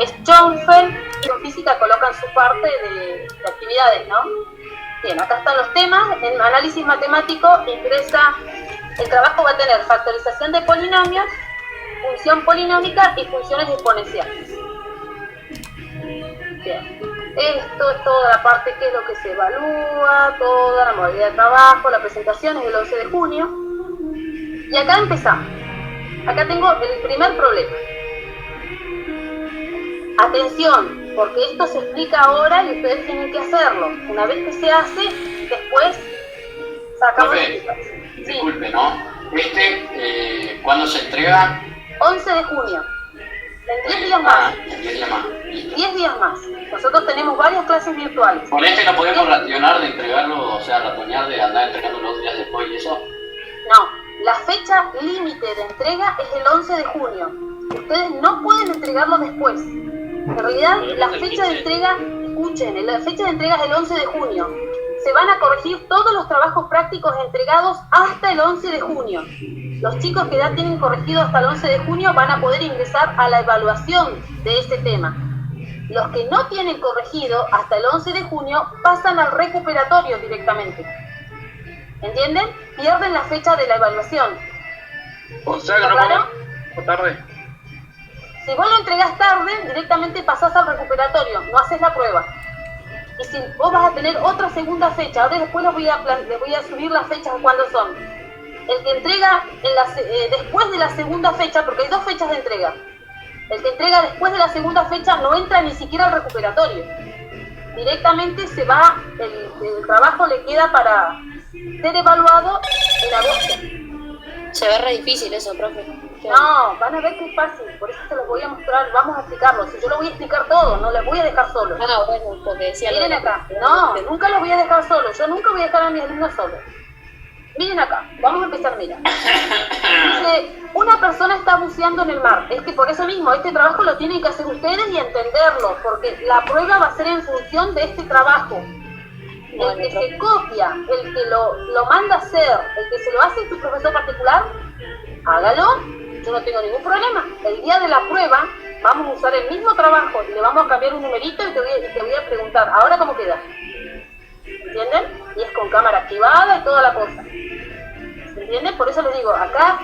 es Schoenfeld, y en física colocan su parte de actividades, ¿no? Bien, acá están los temas. En análisis matemático ingresa, el trabajo va a tener factorización de polinomios, función polinómica y funciones exponenciales. Bien, esto es toda la parte que es lo que se evalúa, toda la modalidad de trabajo, la presentación es el 11 de junio. Y acá empezamos. Acá tengo el primer problema. Atención, porque esto se explica ahora y ustedes tienen que hacerlo. Una vez que se hace, después sacamos las explicaciones. Sí. Disculpe, ¿no? ¿Cuándo se entrega? 11 de junio. En 10 días más. 10 días más. 10 días más. Nosotros tenemos varias clases virtuales. ¿Con no podemos racionar de entregarlo, o sea, ratonear de andar entregando los días después y eso? No, la fecha límite de entrega es el 11 de junio. Ustedes no pueden entregarlo después. En realidad, la fecha de entrega, escuchen, la fecha de entrega es el 11 de junio. Se van a corregir todos los trabajos prácticos entregados hasta el 11 de junio. Los chicos que ya tienen corregido hasta el 11 de junio van a poder ingresar a la evaluación de este tema. Los que no tienen corregido hasta el 11 de junio pasan al recuperatorio directamente. ¿Entienden? Pierden la fecha de la evaluación. O sea que no claro? podemos tarde. Si vos lo entregás tarde, directamente pasás al recuperatorio, no haces la prueba. Y si vos vas a tener otra segunda fecha, ahora después les voy a subir las fechas cuándo son. El que entrega después de la segunda fecha, porque hay 2 fechas de entrega. El que entrega después de la segunda fecha no entra ni siquiera al recuperatorio. Directamente se va, el trabajo le queda para ser evaluado en agosto. Se ve re difícil eso, profe. No, van a ver que es fácil, por eso se los voy a mostrar, vamos a explicarlo. Si yo lo voy a explicar todo, no les voy a dejar solos. Ah, bueno, porque decía... Miren acá, no, nunca los voy a dejar solos, yo nunca voy a dejar a mis alumnos solos. Miren acá, vamos a empezar, mira. Dice, una persona está buceando en el mar. Es que por eso mismo, este trabajo lo tienen que hacer ustedes y entenderlo, porque la prueba va a ser en función de este trabajo. El que se copia, el que lo manda a hacer, el que se lo hace su profesor particular, hágalo, yo no tengo ningún problema. El día de la prueba vamos a usar el mismo trabajo y le vamos a cambiar un numerito y te voy a preguntar, ¿ahora cómo queda? ¿Entienden? Y es con cámara activada y toda la cosa. ¿Entienden? Por eso les digo, acá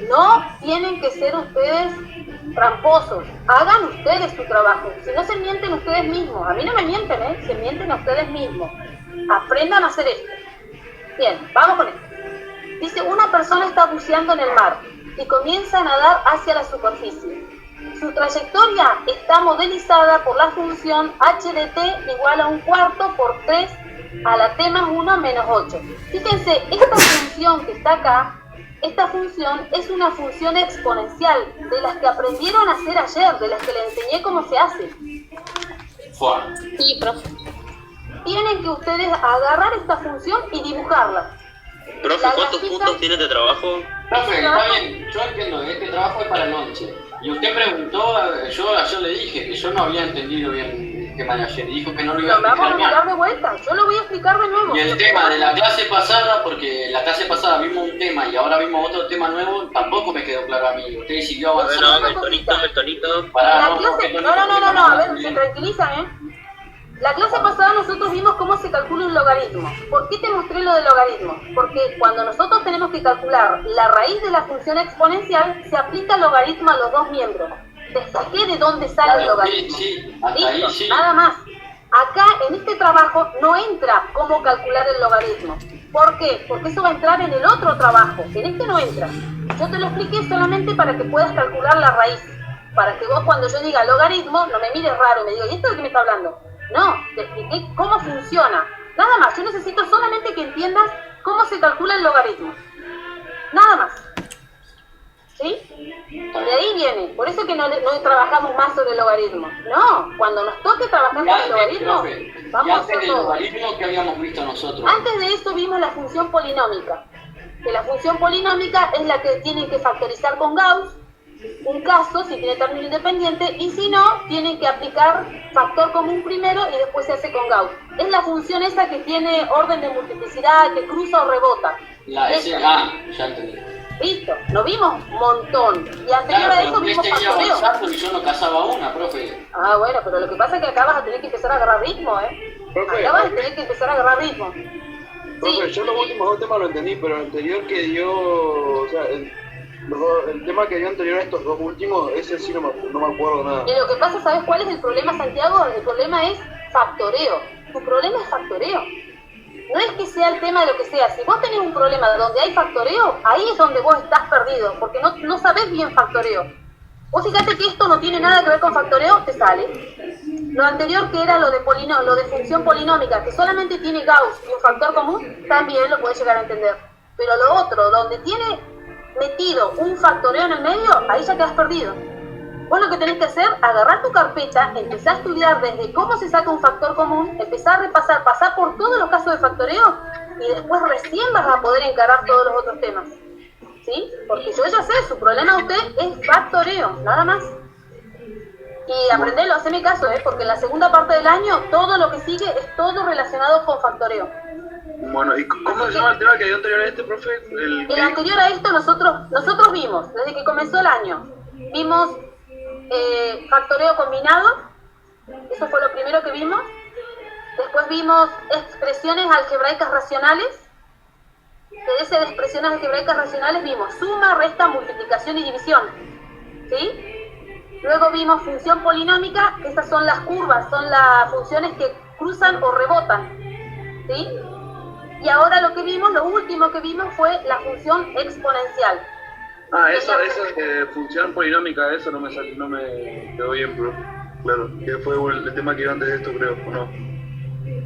no tienen que ser ustedes tramposos. Hagan ustedes su trabajo. Si no, se mienten ustedes mismos. A mí no me mienten, se mienten a ustedes mismos. Aprendan a hacer esto. Bien, vamos con esto. Dice, una persona está buceando en el mar y comienza a nadar hacia la superficie. Su trayectoria está modelizada por la función h de t igual a 1/4 por 3 a la t más 1 menos 8. Fíjense, esta función que está acá, esta función es una función exponencial, de las que aprendieron a hacer ayer, de las que les enseñé cómo se hace. Sí, profe. Tienen que ustedes agarrar esta función y dibujarla. Profe, ¿cuántos puntos tiene este trabajo? Profe, está bien, yo entiendo que este trabajo es para el 11. Y usted preguntó, yo ayer le dije que yo no había entendido bien el tema de ayer, y dijo que no lo iba a No, me vamos a explicar explicar bien. de vuelta, yo lo voy a explicar de nuevo. Y el tema de la clase pasada, porque la clase pasada vimos un tema y ahora vimos otro tema nuevo, tampoco me quedó claro a mí. Usted siguió avanzando. Bueno, el tonito. Pará, La clase, no, a ver, se tranquilizan, La clase pasada nosotros vimos cómo se calcula un logaritmo. ¿Por qué te mostré lo del logaritmo? Porque cuando nosotros tenemos que calcular la raíz de la función exponencial, se aplica el logaritmo a los 2 miembros. Te expliqué de dónde sale el logaritmo. Sí, hasta ¿Listo? ahí sí. Nada más. Acá, en este trabajo, no entra cómo calcular el logaritmo. ¿Por qué? Porque eso va a entrar en el otro trabajo. En este no entra. Yo te lo expliqué solamente para que puedas calcular la raíz. Para que vos, cuando yo diga logaritmo, no me mires raro y me digas, ¿y esto de qué me está hablando? No, te expliqué cómo funciona. Nada más, yo necesito solamente que entiendas cómo se calcula el logaritmo. Nada más. ¿Sí? De ahí viene. Por eso que no trabajamos más sobre el logaritmo. No, cuando nos toque trabajar con el logaritmo, vamos a hacer el todo. logaritmo que habíamos visto nosotros. Antes de esto vimos la función polinómica. Que la función polinómica es la que tienen que factorizar con Gauss. Un caso, si tiene término independiente, y si no, tienen que aplicar factor común primero y después se hace con Gauss. Es la función esa que tiene orden de multiplicidad, que cruza o rebota. La SA, ya entendí. Listo, lo vimos un montón. Y anterior a eso vimos factoreo. Y yo no cazaba Ah, bueno, pero lo que pasa es que acá vas a tener que empezar a agarrar ritmo, Profe, Acá vas a tener que empezar a agarrar ritmo. profe, Sí, yo los últimos 2 temas lo entendí, pero el anterior que dio, o sea, el tema que dio anterior a estos 2 últimos, ese sí no me acuerdo nada. y lo que pasa, ¿sabes cuál es el problema, Santiago? El problema es factoreo. Tu problema es factoreo. No es que sea el tema de lo que sea. Si vos tenés un problema donde hay factoreo, ahí es donde vos estás perdido, porque no sabés bien factoreo. Vos fíjate que esto no tiene nada que ver con factoreo, te sale. Lo anterior, que era lo de función polinómica, que solamente tiene Gauss y un factor común, también lo podés llegar a entender. Pero lo otro, donde tiene metido un factoreo en el medio, ahí ya quedás perdido. Vos lo que tenés que hacer, agarrar tu carpeta, empezar a estudiar desde cómo se saca un factor común, empezar a repasar, pasar por todos los casos de factoreo, y después recién vas a poder encarar todos los otros temas. ¿Sí? Porque yo ya sé, su problema de usted es factoreo, nada más. Y aprendelo, haceme caso, porque en la segunda parte del año todo lo que sigue es todo relacionado con factoreo. Bueno, ¿y cómo se llama el tema que dio anterior a este, profe? El anterior a esto nosotros vimos, desde que comenzó el año, vimos factoreo combinado, eso fue lo primero que vimos. Después vimos expresiones algebraicas racionales. De esas expresiones algebraicas racionales vimos suma, resta, multiplicación y división. ¿Sí? Luego vimos función polinómica, que estas son las curvas, son las funciones que cruzan o rebotan. ¿Sí? Y ahora lo último que vimos fue la función exponencial. Ah, eso función polinómica, eso no me quedó bien, bro. Claro, que fue el tema que iba antes de esto, creo, ¿o no?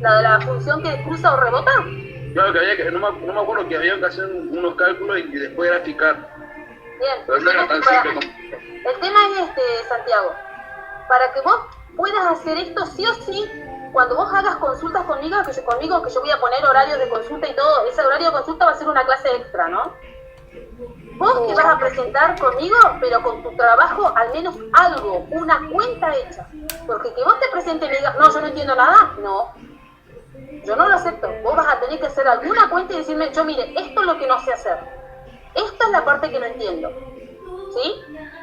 ¿La de la función que cruza o rebota? Claro, que había que, no me acuerdo que había que hacer unos cálculos y después graficar. Bien, Pero eso era tan simple como... el tema es Santiago. Para que vos puedas hacer esto sí o sí, cuando vos hagas consultas conmigo, que yo voy a poner horarios de consulta y todo, ese horario de consulta va a ser una clase extra, ¿no? Vos te vas a presentar conmigo, pero con tu trabajo al menos algo, una cuenta hecha. Porque que vos te presentes y me digas, no, yo no entiendo nada, no. Yo no lo acepto. Vos vas a tener que hacer alguna cuenta y decirme, yo mire, esto es lo que no sé hacer. Esta es la parte que no entiendo. ¿Sí?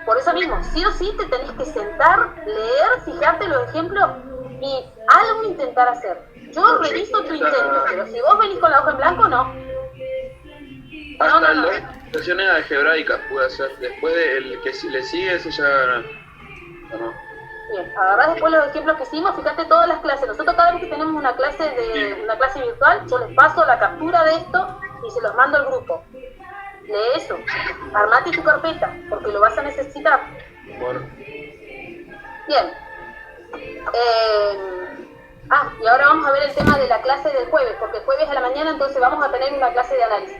Por eso mismo, sí o sí te tenés que sentar, leer, fijarte los ejemplos y algo intentar hacer. Yo reviso tu intento, pero si vos venís con la hoja en blanco, no. Hasta las expresiones algebraicas pude hacer. Después el que le sigue, ese ya no. Bien, agarrás después los ejemplos que hicimos, fíjate todas las clases. Nosotros cada vez que tenemos una clase virtual, yo les paso la captura de esto y se los mando al grupo. Lee eso, armate tu carpeta, porque lo vas a necesitar. Bueno. Bien. Y ahora vamos a ver el tema de la clase del jueves, porque jueves a la mañana entonces vamos a tener una clase de análisis,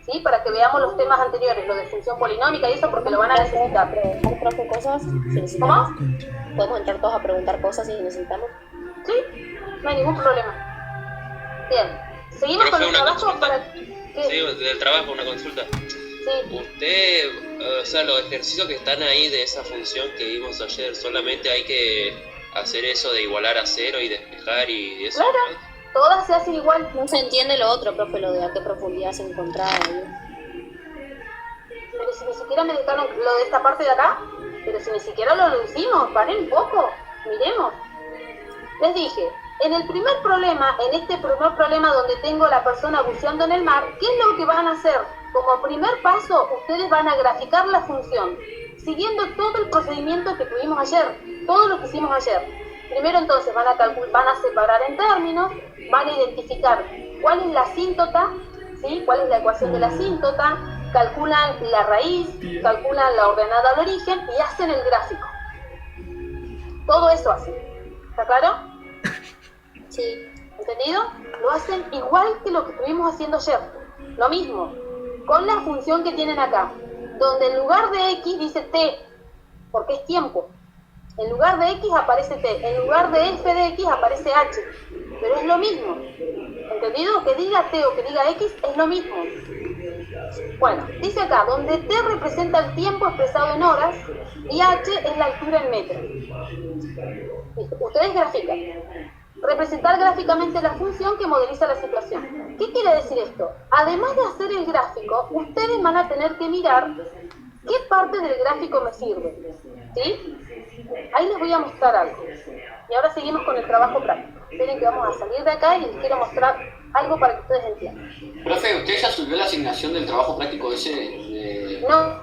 ¿sí? Para que veamos los temas anteriores, lo de función polinómica y eso, porque lo van a necesitar. ¿Preguntar, profe, cosas si necesitamos? ¿Podemos entrar todos a preguntar cosas si necesitamos? Sí, no hay ningún problema. Bien, seguimos con el trabajo para... ¿Qué? Sí, del trabajo, una consulta. Sí. Usted, o sea, los ejercicios que están ahí de esa función que vimos ayer, solamente hay que hacer eso de igualar a cero y despejar y eso. Claro, todas se hacen igual. No se entiende lo otro, profe, lo de a qué profundidad se encontraba. Pero si ni siquiera me dejaron lo de esta parte de acá, pero si ni siquiera lo hicimos, paren un poco, miremos. Les dije, en este primer problema donde tengo la persona buceando en el mar, ¿qué es lo que van a hacer? Como primer paso, ustedes van a graficar la función, siguiendo todo el procedimiento que tuvimos ayer, todo lo que hicimos ayer. Primero entonces van a separar en términos, van a identificar cuál es la asíntota, ¿sí? Cuál es la ecuación de la asíntota, calculan la raíz, calculan la ordenada al origen y hacen el gráfico. Todo eso hacen. ¿Está claro? Sí. ¿Entendido? Lo hacen igual que lo que estuvimos haciendo ayer. Lo mismo, con la función que tienen acá, donde en lugar de x dice t, porque es tiempo. En lugar de x aparece t, en lugar de f de x aparece h. Pero es lo mismo. ¿Entendido? Que diga t o que diga x es lo mismo. Bueno, dice acá, donde t representa el tiempo expresado en horas y h es la altura en metros. Listo. Ustedes grafican. Representar gráficamente la función que modeliza la situación. ¿Qué quiere decir esto? Además de hacer el gráfico, ustedes van a tener que mirar qué parte del gráfico me sirve. ¿Sí? Ahí les voy a mostrar algo. Y ahora seguimos con el trabajo práctico. Esperen que vamos a salir de acá y les quiero mostrar algo para que ustedes entiendan. Profe, ¿usted ya subió la asignación del trabajo práctico ese? No,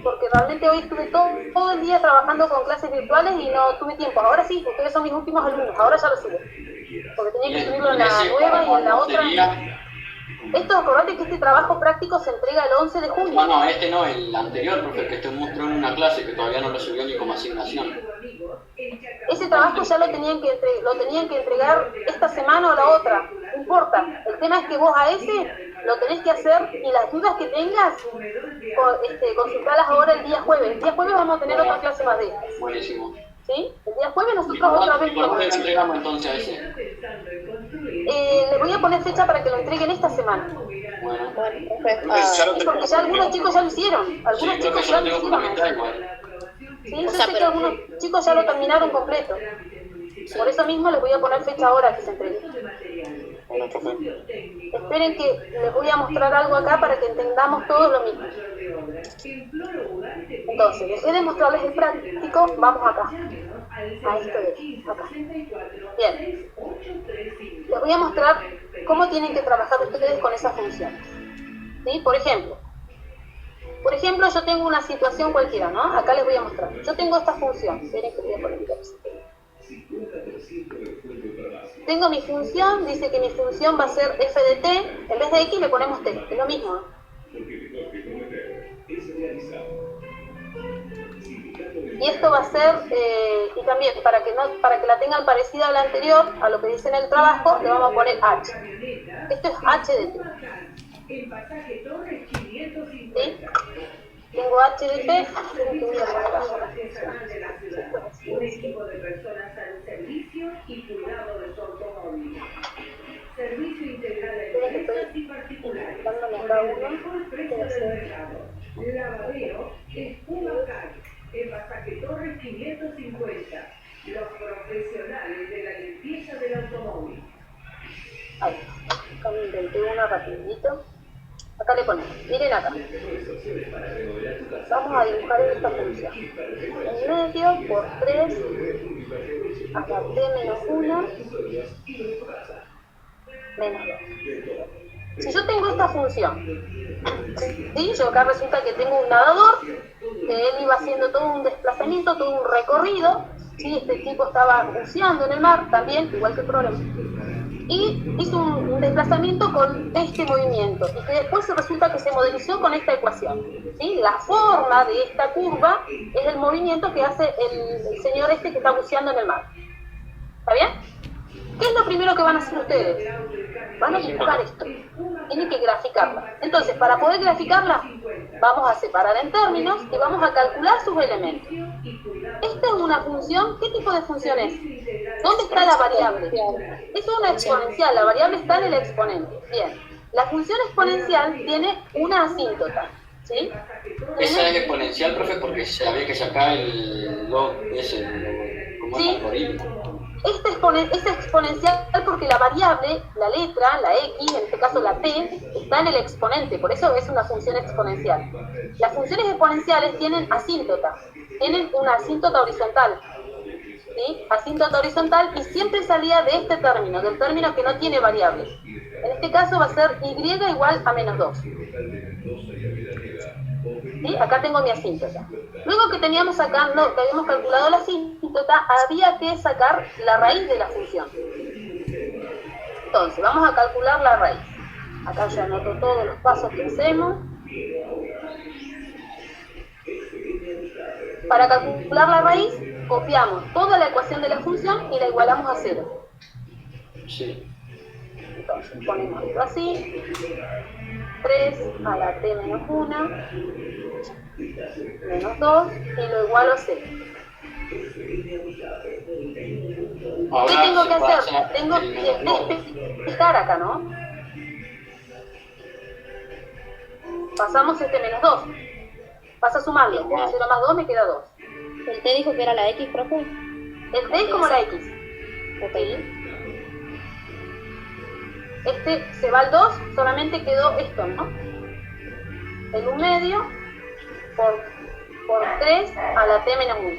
porque realmente hoy estuve todo el día trabajando con clases virtuales y no tuve tiempo. Ahora sí, ustedes son mis últimos alumnos, ahora ya lo subo. Porque tenía que subirlo en la nueva y en la otra. Esto, acordate que este trabajo práctico se entrega el 11 de junio. No, este no, el anterior, profe, que usted mostró en una clase que todavía no lo subió ni como asignación. Ese trabajo ya lo tenían que entregar esta semana o la otra, no importa. El tema es que vos a ese lo tenés que hacer y las dudas que tengas, consultarlas ahora el día jueves. El día jueves vamos a tener otra clase más de estas. Buenísimo. ¿Sí? El día jueves nosotros otra vez... ¿Por qué lo entregamos entonces a ese? Le voy a poner fecha para que lo entreguen esta semana. Bueno. Porque ya algunos chicos ya lo hicieron. Algunos chicos ya lo hicieron. Sí, yo sé que algunos chicos ya lo terminaron completo. Por eso mismo les voy a poner fecha ahora que se entregue. Bueno, profe. Esperen que les voy a mostrar algo acá para que entendamos todos lo mismo. Entonces, dejé de mostrarles el práctico, vamos acá. A esto de aquí, acá. Bien. Les voy a mostrar cómo tienen que trabajar ustedes con esas funciones. ¿Sí? Por ejemplo, yo tengo una situación cualquiera, ¿no? Acá les voy a mostrar. Yo tengo esta función. Esperen que voy a poner Tengo mi función, dice que mi función va a ser f de t, en vez de x le ponemos t, es lo mismo, ¿no? Y esto va a ser, y también para que la tengan parecida a la anterior, a lo que dice en el trabajo, le vamos a poner h. Esto es h de t. ¿Sí? Tengo h de t, que voy a poner ahora. Un equipo de personas al servicio y cuidado de su automóvil. Servicio integral de empresas y particulares. Con el mejor precio del mercado. Lavadero, espuma car. En Pasaje Torres 550. Los profesionales de la limpieza del automóvil. Ahí, acá me inventé una rapidito. Acá le ponemos, miren acá. Vamos a dibujar esta función. En medio por 3 a la t menos 1 menos 2. Si yo tengo esta función, ¿sí? Yo acá resulta que tengo un nadador, que él iba haciendo todo un desplazamiento, todo un recorrido, ¿sí? Este tipo estaba buceando en el mar también, igual que el problema. Y hizo un desplazamiento con este movimiento y que después resulta que se modelizó con esta ecuación, ¿sí? La forma de esta curva es el movimiento que hace el señor este que está buceando en el mar. ¿Está bien? ¿Qué es lo primero que van a hacer ustedes? Van a dibujar esto. Tienen que graficarla. Entonces, para poder graficarla, vamos a separar en términos y vamos a calcular sus elementos. Esta es una función. ¿Qué tipo de función es? ¿Dónde está la variable? Es una exponencial. La variable está en el exponente. Bien. La función exponencial tiene una asíntota. ¿Sí? Esa es exponencial, profe, porque había que sacar el log, como el algoritmo. Es exponencial porque la variable, la letra, la x, en este caso la t, está en el exponente, por eso es una función exponencial. Las funciones exponenciales tienen asíntota, tienen una asíntota horizontal, ¿sí? Asíntota horizontal y siempre salía de este término, del término que no tiene variable. En este caso va a ser y igual a menos 2. ¿Sí? Acá tengo mi asíntota. Luego que habíamos calculado la asíntota, había que sacar la raíz de la función. Entonces, vamos a calcular la raíz. Acá ya anoto todos los pasos que hacemos. Para calcular la raíz, copiamos toda la ecuación de la función y la igualamos a 0. Sí. Entonces, ponemos esto así. 3 a la t menos 1 menos 2 y lo igualo a 0. ¿Qué tengo que hacer? Tengo que despejar acá, ¿no? Pasamos este menos 2. Pasa a sumarlo. 0 más 2 me queda 2. ¿El t dijo que era la x, profe? El t es como la x. ¿Sí? Este se va al 2, solamente quedó esto, ¿no? El 1 medio por 3 a la t menos 1.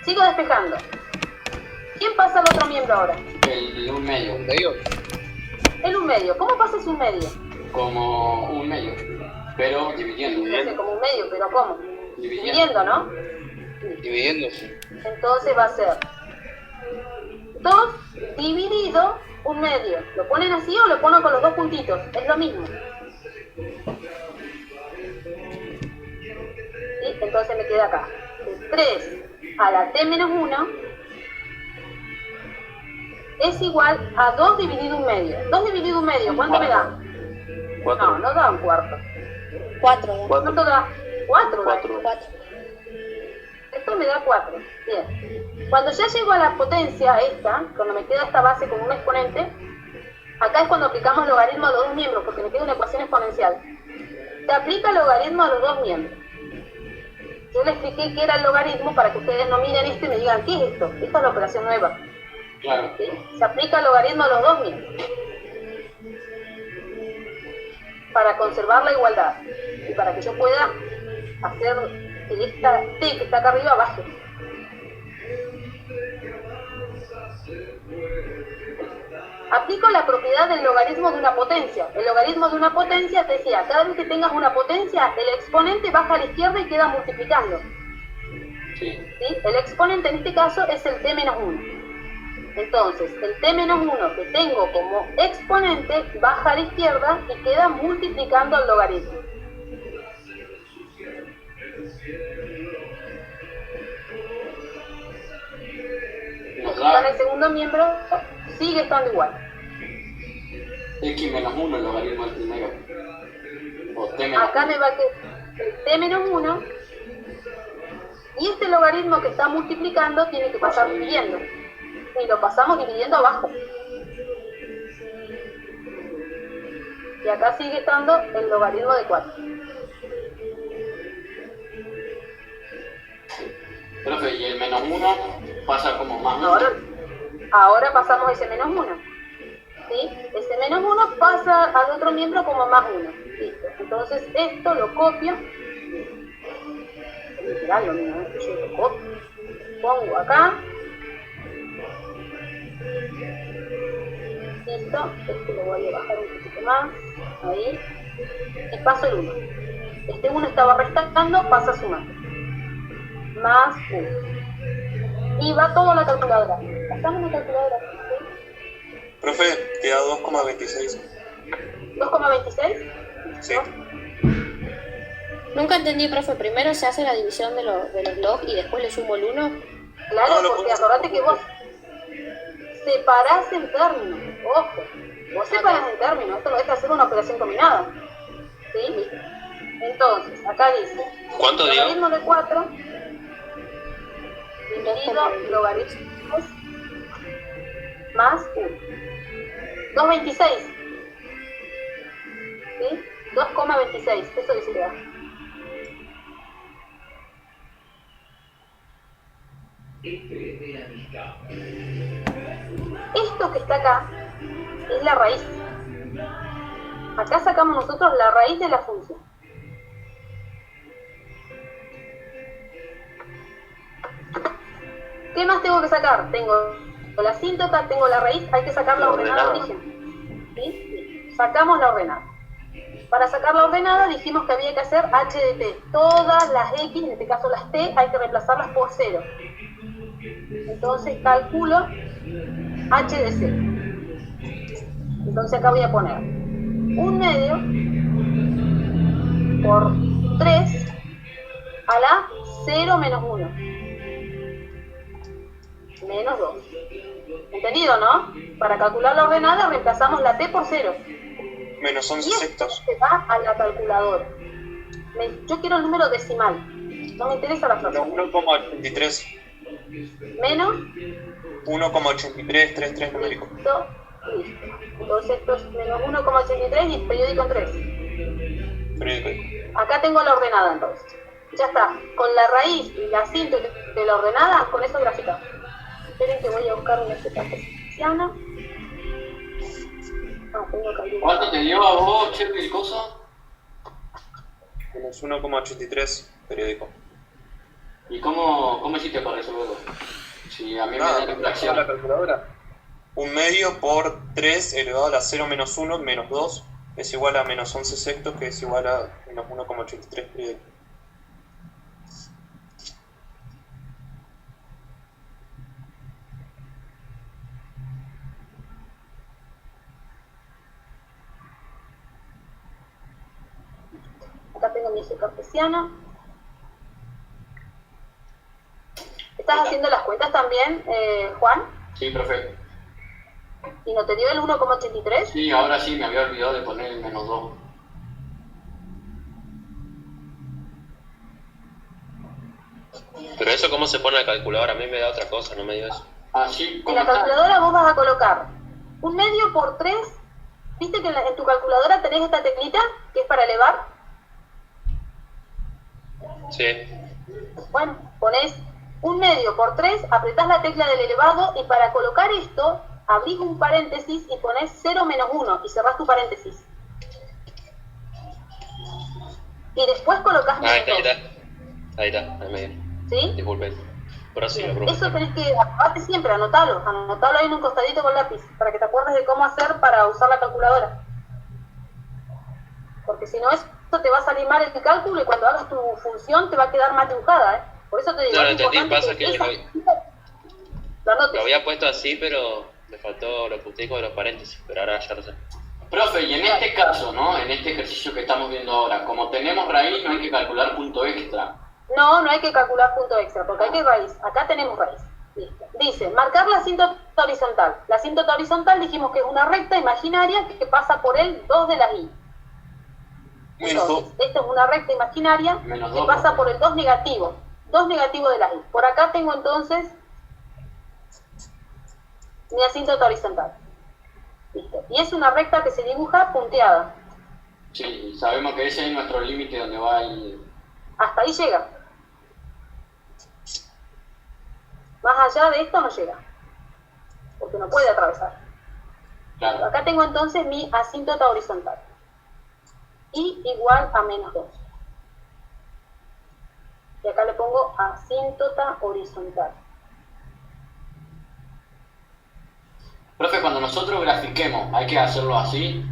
Sigo despejando. ¿Quién pasa al otro miembro ahora? El un medio. El un medio. ¿Cómo pasa ese un medio? Como un medio. Pero dividiendo. No sé, como un medio, pero ¿cómo? Dividiendo. Dividiendo, ¿no? Dividiéndose. Entonces va a ser 2 dividido un medio. ¿Lo ponen así o lo ponen con los dos puntitos? Es lo mismo. ¿Sí? Entonces me queda acá. 3 a la t menos 1 es igual a 2 dividido un medio. 2 dividido un medio, ¿cuánto me da? 4. No, no da un cuarto. 4. ¿Cuánto da? 4. 4. 4. Esto me da 4. Bien. Cuando ya llego a la potencia esta, cuando me queda esta base con un exponente, acá es cuando aplicamos logaritmo a los dos miembros, porque me queda una ecuación exponencial. Se aplica el logaritmo a los dos miembros. Yo les expliqué qué era el logaritmo para que ustedes no miren esto y me digan, ¿qué es esto? Esta es la operación nueva. Claro. ¿Sí? Se aplica el logaritmo a los dos miembros para conservar la igualdad y para que yo pueda hacer que esta t que está acá arriba baje. Aplico la propiedad del logaritmo de una potencia. El logaritmo de una potencia te decía, cada vez que tengas una potencia, el exponente baja a la izquierda y queda multiplicando. Sí. ¿Sí? El exponente en este caso es el t menos 1. Entonces, el t menos 1 que tengo como exponente baja a la izquierda y queda multiplicando el logaritmo. Nos Está en da el segundo miembro, sigue estando igual. x menos 1 el logaritmo del primero. O t menos Acá me va a quedar el t menos 1 y este logaritmo que está multiplicando tiene que pasar dividiendo. Y lo pasamos dividiendo abajo. Y acá sigue estando el logaritmo de 4. Profe, y el menos 1 pasa como más 1. Ahora pasamos ese menos 1. ¿Sí? Ese menos 1 pasa al otro miembro como más 1. Listo. Entonces esto lo copio. Literal, lo mismo, yo lo copio. Pongo acá. Listo. Este lo voy a bajar un poquito más. Ahí. Y paso el 1. Este 1 estaba restando, pasa a sumar. Más 1. Y va todo a la calculadora. Pasamos la calculadora. ¿Sí? Profe, queda 2,26. ¿2,26? Sí. Nunca entendí, profe. Primero se hace la división de los log y después le sumo el 1. Claro, No, lo porque pongo- acordate que vos separás en términos. Ojo, vos separás en términos. Esto no deja de ser una operación combinada. ¿Sí? Entonces, acá dice ¿Cuánto dio? logaritmo de 4 dividido logaritmos más 1. 2,26. ¿Sí? 2,26. Eso dice ya. Esto que está acá es la raíz. Acá sacamos nosotros la raíz de la función. ¿Qué más tengo que sacar? Tengo la asíntota, tengo la raíz, hay que sacar la ordenada de origen. ¿Sí? Sacamos la ordenada. Para sacar la ordenada dijimos que había que hacer h de t. Todas las x, en este caso las t, hay que reemplazarlas por 0. Entonces calculo h de c. Entonces acá voy a poner 1/2 por 3 a la 0 menos 1. Menos 2. ¿Entendido, no? Para calcular la ordenada reemplazamos la t por 0. Menos 11 Y esto sextos. se va a la calculadora. Yo quiero el número decimal. No me interesa la fracción. 1,83. Menos 1,8333 numérico. Listo. Entonces esto es menos 1,83 y periódico en 3. Periódico. Acá tengo la ordenada entonces. Ya está. Con la raíz y la síntesis de la ordenada, con eso graficamos. Esperen que voy a buscar una Z persiana. Tengo que ¿Cuánto te dio a vos, Cherry, el coso? Menos 1,83 periódico. Y ¿Y cómo hiciste para resolverlo? Si a mí me da la la fracción. calculadora. 1/2 por 3 elevado a la 0 menos 1 menos 2 es igual a menos 11 sextos, que es igual a menos 1,83 pi. Acá tengo mi eje cartesiano. ¿Estás haciendo las cuentas también, Juan? Sí, profe. ¿Y no te dio el 1,83? Sí, ahora sí, me había olvidado de poner el menos 2. Pero eso cómo se pone en la calculadora, a mí me da otra cosa, no me dio eso. Así, En ¿cómo la está? calculadora vos vas a colocar 1/2 por 3. ¿Viste que en tu calculadora tenés esta teclita que es para elevar? Sí. Bueno, pones 1/2 por 3, apretás la tecla del elevado y para colocar esto, abrís un paréntesis y pones 0 menos 1 y cerrás tu paréntesis. Y después colocás Ah, menos 2. ahí está, ahí me dio. ¿Sí? Disculpen. Pero sí, Bien. profe. Eso tenés que acordarte siempre, anotalo ahí en un costadito con lápiz, para que te acuerdes de cómo hacer para usar la calculadora. Porque si no, eso te va a salir mal el cálculo y cuando hagas tu función te va a quedar mal dibujada, ¿eh? Por eso te digo, No, lo es entendí, importante pasa que esa- lo lo anotes. había puesto así, pero me faltó lo puntico de los paréntesis, pero ahora ya lo sé. Profe, y en este caso, ¿no? En este ejercicio que estamos viendo ahora, como tenemos raíz, no hay que calcular punto extra. No hay que calcular punto extra, porque hay que raíz. Acá tenemos raíz. Listo. Dice, marcar la asíntota horizontal. La asíntota horizontal dijimos que es una recta imaginaria que pasa por el 2 de la i. Menos 2. Entonces, esta es una recta imaginaria Menos que 2, pasa profe. por el 2 negativo. 2 negativo de la i. Por acá tengo entonces mi asíntota horizontal. Listo. Y es una recta que se dibuja punteada. Sí, sabemos que ese es nuestro límite donde va el... Hasta ahí llega. Más allá de esto no llega. Porque no puede atravesar. Claro. Acá tengo entonces mi asíntota horizontal. Y igual a menos 2. Y acá le pongo asíntota horizontal. Profe, cuando nosotros grafiquemos, ¿hay que hacerlo así?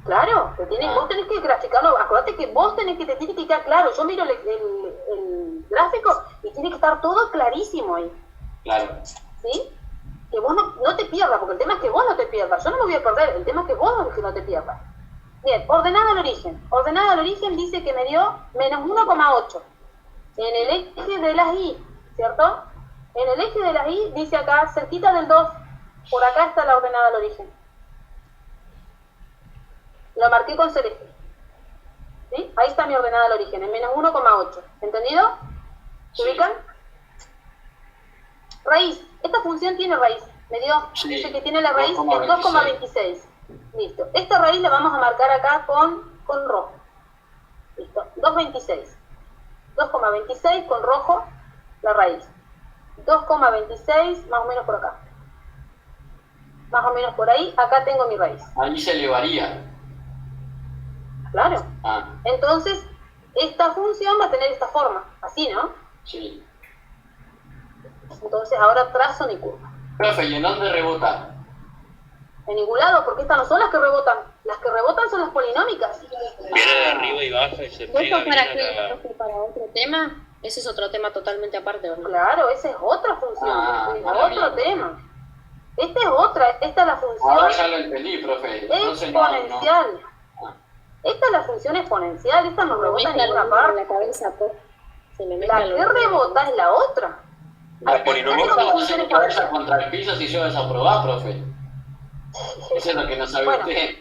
Claro, vos tenés que graficarlo. Acuérdate que te tiene que quedar claro. Yo miro el gráfico y tiene que estar todo clarísimo ahí. Claro. ¿Sí? Que vos no te pierdas, porque el tema es que vos no te pierdas. Yo no me voy a perder, el tema es que vos no te pierdas. Bien, ordenada al origen. Ordenada al origen dice que me dio menos 1,8. En el eje de las i, ¿cierto? En el eje de las i dice acá, cerquita del 2. Por acá está la ordenada al origen. La marqué con celeste. ¿Sí? Ahí está mi ordenada al origen, en menos 1,8. ¿Entendido? ¿Se Sí. ubican? Raíz. Esta función tiene raíz. Me dio, Sí. dice que tiene la raíz en 2,26. 2,26. Listo. Esta raíz la vamos a marcar acá con rojo. Listo. 2,26. 2,26 con rojo la raíz. 2,26 más o menos por acá. Más o menos por ahí. Acá tengo mi raíz. Ahí se elevaría. Claro. Ah, Entonces, esta función va a tener esta forma. Así, ¿no? sí. Entonces ahora trazo mi curva. Profe, ¿y en dónde rebota? En ningún lado, porque estas no son las que rebotan. Las que rebotan son las polinómicas. Viene de arriba y baja y se ¿Esto pega bien para qué? acá. ¿Esto para otro tema? Ese es otro tema totalmente aparte, ¿o no? Claro, esa es otra función. Ah, es mala otro mía. tema. Esta es otra. Esta es la Ahora función ya lo entendí, profe. Entonces no. exponencial. Ah. Esta es la función exponencial. Esta no Me rebota en mezcla ninguna en parte. la cabeza, pues. Se me La mezcla que rebota es la otra. La polinomio. Acá tengo ¿Cómo mi se función mi cabeza exponencial. contra el piso si yo desaprobá, profe? Eso es lo que no sabe Bueno. usted.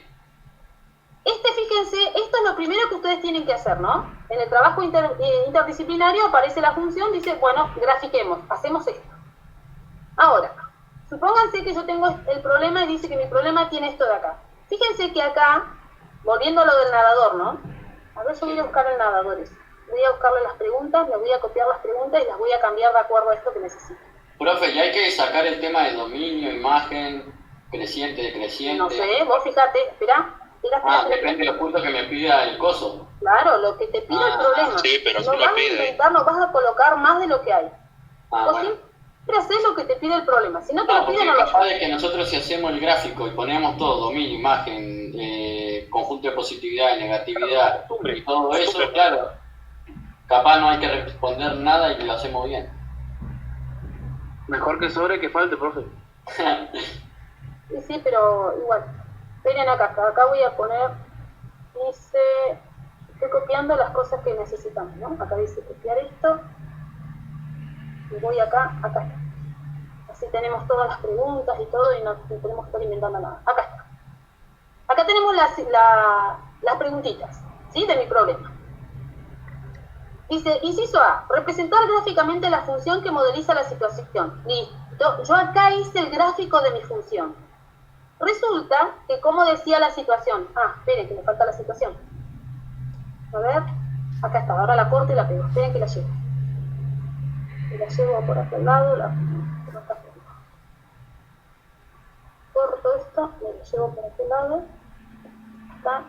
Fíjense, esto es lo primero que ustedes tienen que hacer, ¿no? En el trabajo interdisciplinario aparece la función, dice, bueno, grafiquemos, hacemos esto. Ahora, supónganse que yo tengo el problema y dice que mi problema tiene esto de acá. Fíjense que acá, volviendo a lo del nadador, ¿no? A ver, yo voy a buscar el nadador ese. Voy a buscarle las preguntas, me voy a copiar las preguntas y las voy a cambiar de acuerdo a esto que necesito. Profe, y hay que sacar el tema de dominio, imagen, creciente, decreciente. No sé, vos fíjate, esperá. Depende de los puntos que me pida el coso. Claro, lo que te pide el problema. Sí, pero no si lo vas a pide. inventar, no vas a colocar más de lo que hay. Vos Bueno. siempre haces lo que te pide el problema. Si no te lo Porque pide, no lo capaz haces. de que nosotros si hacemos el gráfico y ponemos todo, dominio, imagen, conjunto de positividad y negatividad, y todo eso, claro, capaz no hay que responder nada y lo hacemos bien. Mejor que sobre que falte, profe. Sí, pero igual. Miren acá voy a poner, dice, estoy copiando las cosas que necesitamos, ¿no? Acá dice copiar esto, y voy acá está. Así tenemos todas las preguntas y todo, y no tenemos que estar inventando nada. Acá está. Acá tenemos las preguntitas, ¿sí? De mi problema. Dice, inciso A, representar gráficamente la función que modeliza la situación. Listo, yo acá hice el gráfico de mi función. Resulta que, como decía la situación, esperen que me falta la situación. A ver, acá está, ahora la corto y la pego, esperen que la llevo. Y la llevo por aquel lado, por acá. Corto esto, y la llevo por aquel lado. Acá.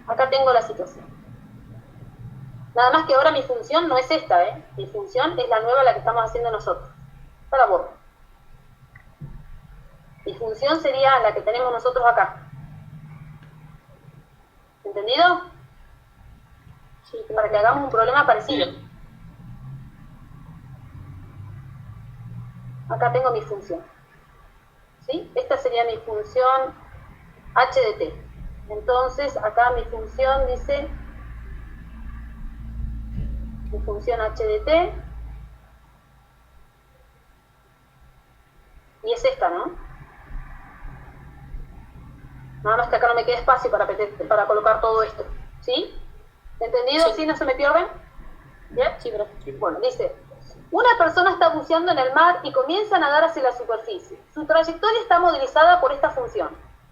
Acá tengo la situación. Nada más que ahora mi función no es esta, Mi función es la nueva, la que estamos haciendo nosotros. Esta la borro. Mi función sería la que tenemos nosotros acá. ¿Entendido? Sí, para que hagamos un problema parecido. Acá tengo mi función. ¿Sí? Esta sería mi función h de t. Entonces, acá mi función dice, mi función h de t, y es esta, ¿no? Nada más que acá no me queda espacio para colocar todo esto, ¿sí? ¿Entendido? ¿Sí? ¿No se me pierden? ¿Bien? Sí, profe. Bueno, dice, una persona está buceando en el mar y comienza a nadar hacia la superficie. Su trayectoria está modelizada por esta función.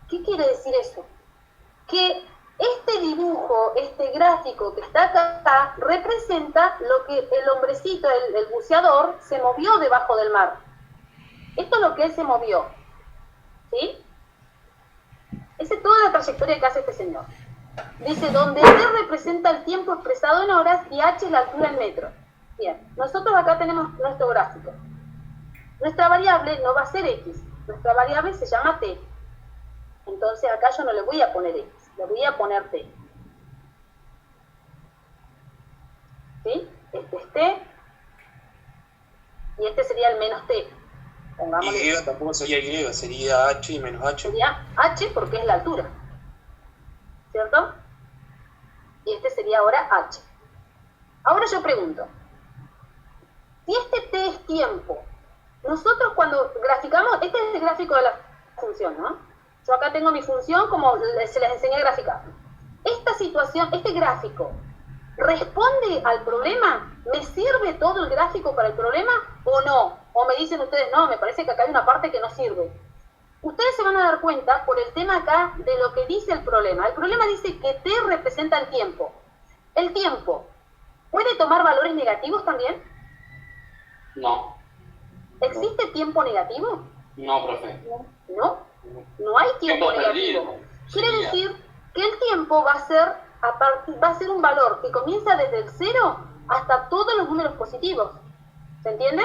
¿Qué quiere decir eso? Que este dibujo, este gráfico que está acá, representa lo que el hombrecito, el buceador, se movió debajo del mar. Esto es lo que él se movió. ¿Sí? Esa es toda la trayectoria que hace este señor. Dice, donde T representa el tiempo expresado en horas y H es la altura en metros. Bien, nosotros acá tenemos nuestro gráfico. Nuestra variable no va a ser X, nuestra variable se llama T. Entonces acá yo no le voy a poner X, le voy a poner T. ¿Sí? Este es T, y este sería el menos T. Pongámosle. Y tampoco sería Y, sería H y menos H. Sería H porque es la altura, ¿cierto? Y este sería ahora H. Ahora yo pregunto, si este T es tiempo, nosotros cuando graficamos, este es el gráfico de la función, ¿no? Yo acá tengo mi función como se les enseñé a graficar. Esta situación, este gráfico, ¿responde al problema? ¿Me sirve todo el gráfico para el problema o no? O me dicen ustedes, no, me parece que acá hay una parte que no sirve. Ustedes se van a dar cuenta por el tema acá de lo que dice el problema. El problema dice que T representa el tiempo. ¿El tiempo puede tomar valores negativos también? No. ¿Existe tiempo negativo? No, profe. No, no hay tiempo negativo. Quiere decir que el tiempo va a ser un valor que comienza desde el 0 hasta todos los números positivos. ¿Se entiende?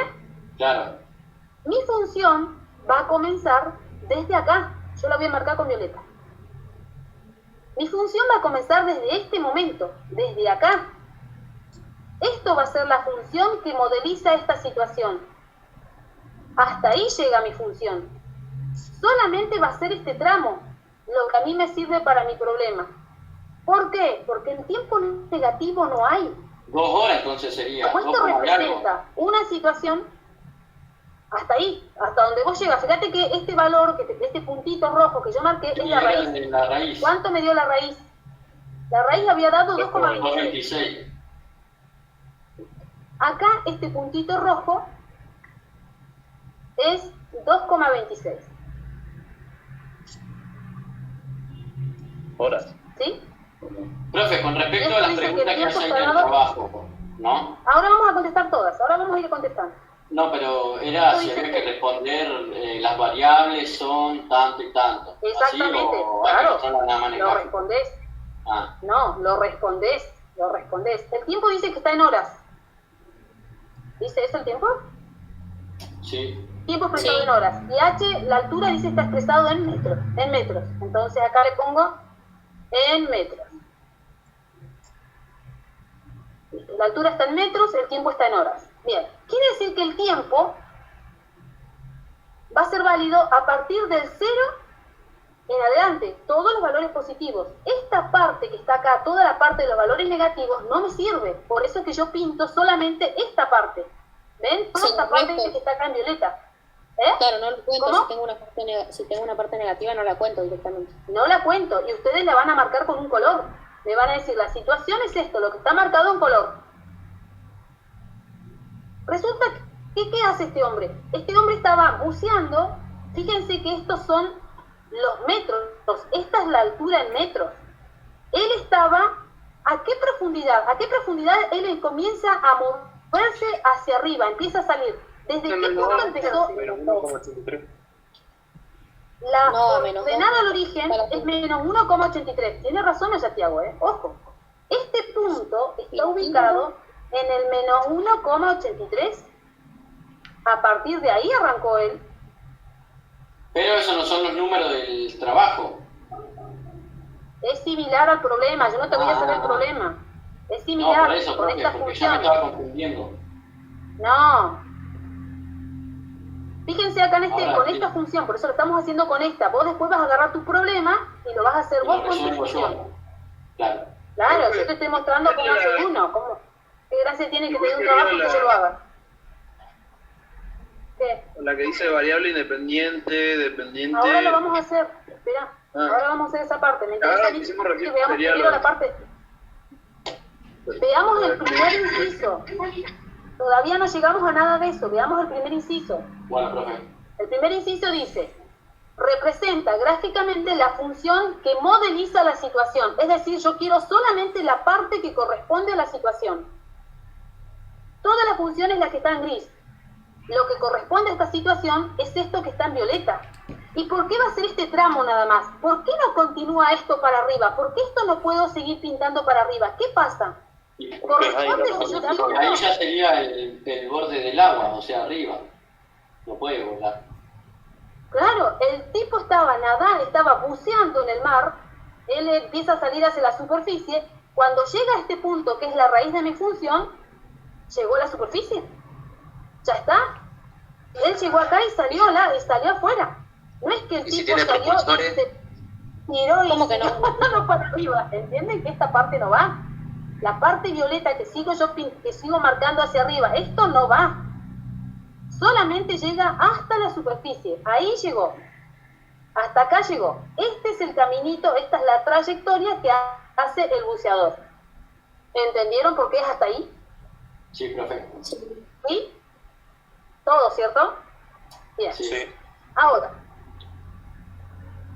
Claro. Mi función va a comenzar desde acá. Yo la voy a marcar con violeta. Mi función va a comenzar desde este momento, desde acá. Esto va a ser la función que modeliza esta situación. Hasta ahí llega mi función. Solamente va a ser este tramo lo que a mí me sirve para mi problema. ¿Por qué? Porque en tiempo negativo no hay. 2 horas entonces sería. Como esto representa una situación, hasta ahí, hasta donde vos llegas. Fíjate que este valor, este puntito rojo que yo marqué, es la raíz. La raíz. ¿Cuánto me dio la raíz? La raíz había dado 2,26. 2,26. Acá este puntito rojo es 2,26. Horas. ¿Sí? Profe, con respecto Esto a las dice que preguntas el que tiempo hacen está en el dado. trabajo, ¿no? Ahora vamos a contestar todas, ahora vamos a ir contestando. No, pero era si había que responder las variables son tanto y tanto. Exactamente, ¿Así, o hay que claro. mostrarla nada más en el Lo gráfico? respondés. Ah, No, lo respondés. El tiempo dice que está en horas. ¿Dice eso el tiempo? sí. Tiempo expresado en horas. Y h, la altura dice está expresado en metros. Entonces acá le pongo en metros. La altura está en metros, el tiempo está en horas. Bien, quiere decir que el tiempo va a ser válido a partir del 0 en adelante, todos los valores positivos. Esta parte que está acá, toda la parte de los valores negativos, no me sirve. Por eso es que yo pinto solamente esta parte. ¿Ven? Toda esta parte que está acá en violeta. Claro, no lo cuento. ¿Cómo? Si tengo una parte negativa, no la cuento directamente. No la cuento y ustedes la van a marcar con un color. Me van a decir, la situación es esto, lo que está marcado en color. Resulta que, ¿qué hace este hombre? Este hombre estaba buceando, fíjense que estos son los metros, esta es la altura en metros. Él estaba, ¿a qué profundidad? ¿A qué profundidad él comienza a moverse hacia arriba, empieza a salir? ¿Desde qué punto empezó? Menos 1,83. La No, menos ordenada dos. al origen es menos 1,83. Tiene razón el Santiago, ojo. Este punto está ubicado en el menos 1,83. A partir de ahí arrancó él. Pero esos no son los números del trabajo. Es similar al problema. Yo no te voy a hacer el problema. Es No, similar por eso, con profe, estas porque ya me funciones. estaba confundiendo. No. Fíjense acá en Ahora, con sí. esta función, por eso lo estamos haciendo con esta. Vos después vas a agarrar tu problema y lo vas a hacer Y vos lo con tu resuelvo función. yo. Claro. Claro, yo te estoy mostrando cómo hacer uno. ¿Qué gracia tiene que te dé un trabajo que yo lo haga? ¿Qué? La que dice variable independiente, dependiente. Ahora lo vamos a hacer. Espera, Ah. ahora vamos a hacer esa parte. Me interesa Ahora a mí hicimos que recién veamos sería primero lo- la parte. Veamos el primer inciso. Todavía no llegamos a nada de eso. Veamos el primer inciso. Bueno, profe. El primer inciso dice, representa gráficamente la función que modeliza la situación. Es decir, yo quiero solamente la parte que corresponde a la situación. Toda la función es la que está en gris. Lo que corresponde a esta situación es esto que está en violeta. ¿Y por qué va a ser este tramo nada más? ¿Por qué no continúa esto para arriba? ¿Por qué esto no puedo seguir pintando para arriba? ¿Qué pasa? Corresponde si yo quiero. Ahí ya sería el borde del agua, o sea, arriba. No puede volar. Claro, el tipo estaba nadando, estaba buceando en el mar, él empieza a salir hacia la superficie, cuando llega a este punto que es la raíz de mi función, llegó a la superficie. Ya está. Él llegó acá y salió afuera. No es que el ¿Y si tipo tiene salió y propulsores? se tiró y ¿Cómo que se no? no para arriba. ¿Entienden que esta parte no va? La parte violeta que sigo que sigo marcando hacia arriba, esto no va. Solamente llega hasta la superficie. Ahí llegó. Hasta acá llegó. Este es el caminito, esta es la trayectoria que hace el buceador. ¿Entendieron por qué es hasta ahí? Sí, profe. ¿Sí? Todo, ¿cierto? Bien. Sí. Sí. Ahora,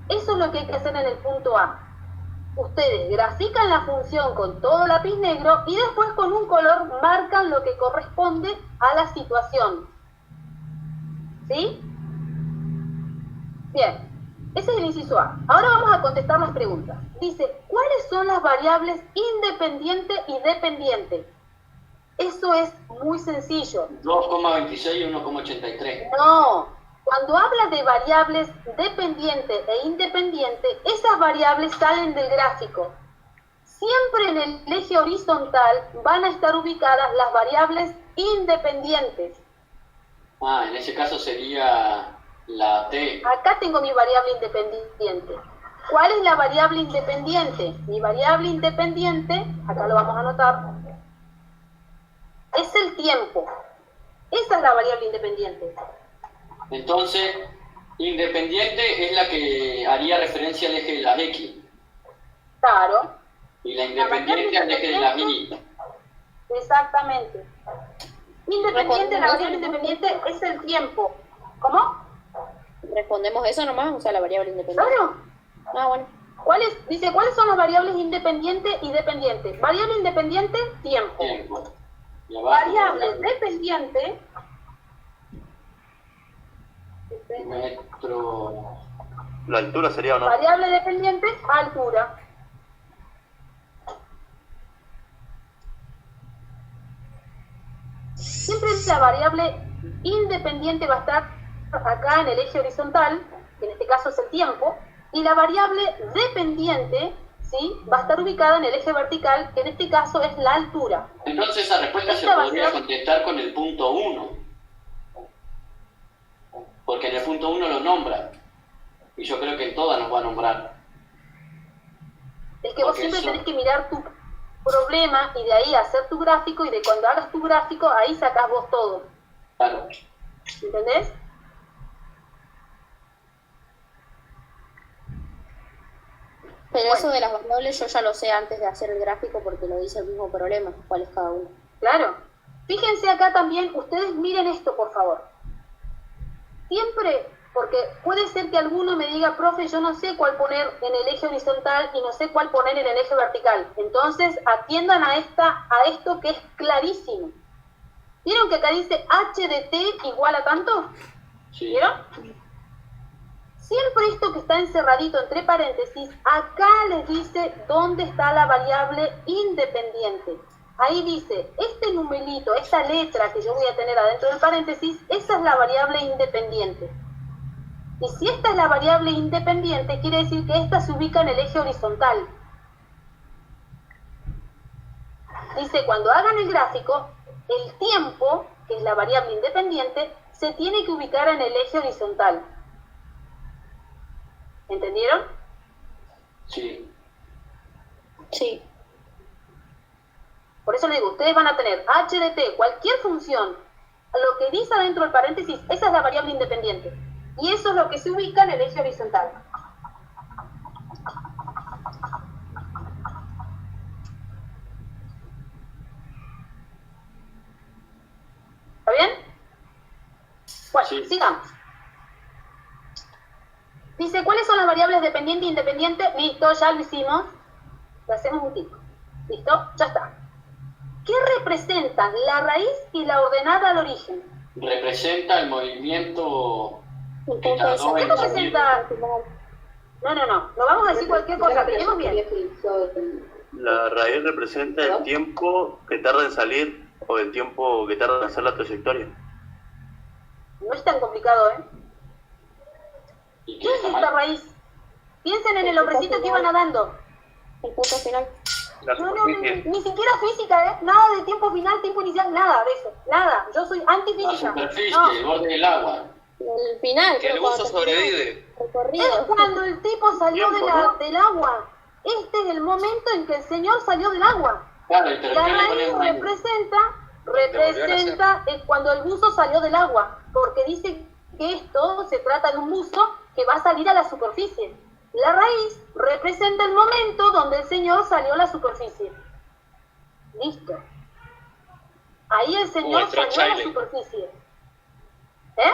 eso es lo que hay que hacer en el punto A. Ustedes grafican la función con todo lápiz negro y después con un color marcan lo que corresponde a la situación. ¿Sí? Bien, ese es el inciso A. Ahora vamos a contestar las preguntas. Dice, ¿cuáles son las variables independiente y dependiente? Eso es muy sencillo. 2,26 y 1,83. No, cuando habla de variables dependiente e independiente, esas variables salen del gráfico. Siempre en el eje horizontal van a estar ubicadas las variables independientes. Ah, en ese caso sería la T. Acá tengo mi variable independiente. ¿Cuál es la variable independiente? Mi variable independiente, acá lo vamos a anotar, es el tiempo. Esa es la variable independiente. Entonces, independiente es la que haría referencia al eje de las X. Claro, Y la independiente al eje de las Y. exactamente. Independiente, la variable independiente es el tiempo. ¿Cómo? Respondemos eso nomás, o sea, la variable independiente. Claro. Ah, bueno. Dice, ¿cuáles son las variables independientes y dependientes? Variable independiente, tiempo. Tiempo. Y abajo, Variable dependiente, Metro. La altura sería, ¿o no? Variable dependiente, altura. Siempre la variable independiente va a estar acá en el eje horizontal, que en este caso es el tiempo, y la variable dependiente, ¿sí?, va a estar ubicada en el eje vertical, que en este caso es la altura. Entonces esa respuesta se Esta va a podría ser- contestar con el punto 1. Porque en el punto 1 lo nombra. Y yo creo que en todas nos va a nombrar. Es que vos Porque siempre eso- tenés que mirar tu problema y de ahí hacer tu gráfico, y de cuando hagas tu gráfico, ahí sacás vos todo. Claro. ¿Entendés? Pero Bueno. eso de las variables yo ya lo sé antes de hacer el gráfico porque lo dice el mismo problema, cuál es cada uno. Claro. Fíjense acá también, ustedes miren esto, por favor. Siempre, porque puede ser que alguno me diga, profe, yo no sé cuál poner en el eje horizontal y no sé cuál poner en el eje vertical. Entonces, atiendan a esto que es clarísimo. ¿Vieron que acá dice h de t igual a tanto? Sí. ¿Vieron? Siempre esto que está encerradito entre paréntesis, acá les dice dónde está la variable independiente. Ahí dice, este numerito, esta letra que yo voy a tener adentro del paréntesis, esa es la variable independiente. Y si esta es la variable independiente, quiere decir que esta se ubica en el eje horizontal. Dice, cuando hagan el gráfico, el tiempo, que es la variable independiente, se tiene que ubicar en el eje horizontal. ¿Entendieron? Sí. Sí. Por eso le digo, ustedes van a tener h de t, cualquier función, lo que dice adentro del paréntesis, esa es la variable independiente. Y eso es lo que se ubica en el eje horizontal. ¿Está bien? Bueno, Sí. sigamos. Dice, ¿cuáles son las variables dependiente e independiente? Listo, ya lo hicimos. Lo hacemos un tipo. ¿Listo? Ya está. ¿Qué representan la raíz y la ordenada al origen? Representa el movimiento Un que punto de tardó en ¿Qué salir. representa? No vamos a decir cualquier cosa, tenemos bien. La raíz representa el tiempo que tarda en salir o el tiempo que tarda en hacer la trayectoria. No es tan complicado, ¿eh? ¿Y ¿Qué qué es está esta mal? raíz? Piensen en el hombrecito que iban nadando. El punto final. La No, superficie. ni siquiera física, ¿eh? Nada de tiempo final, tiempo inicial, nada de eso. Nada. Yo soy La antifísica. superficie, No. el borde del agua. El final. Que el pero cuando buzo sobrevive. terminó el Es recorrido. cuando el tipo salió Tiempo, de ¿no? del agua. Este es el momento en que el Señor salió del agua. Claro, y La termina le raíz ponemos ahí. representa cuando el buzo salió del agua, porque dice que esto se trata de un buzo que va a salir a la superficie. La raíz representa el momento donde el Señor salió a la superficie. Listo. Ahí el Señor entró salió a la Chile. superficie. ¿Eh?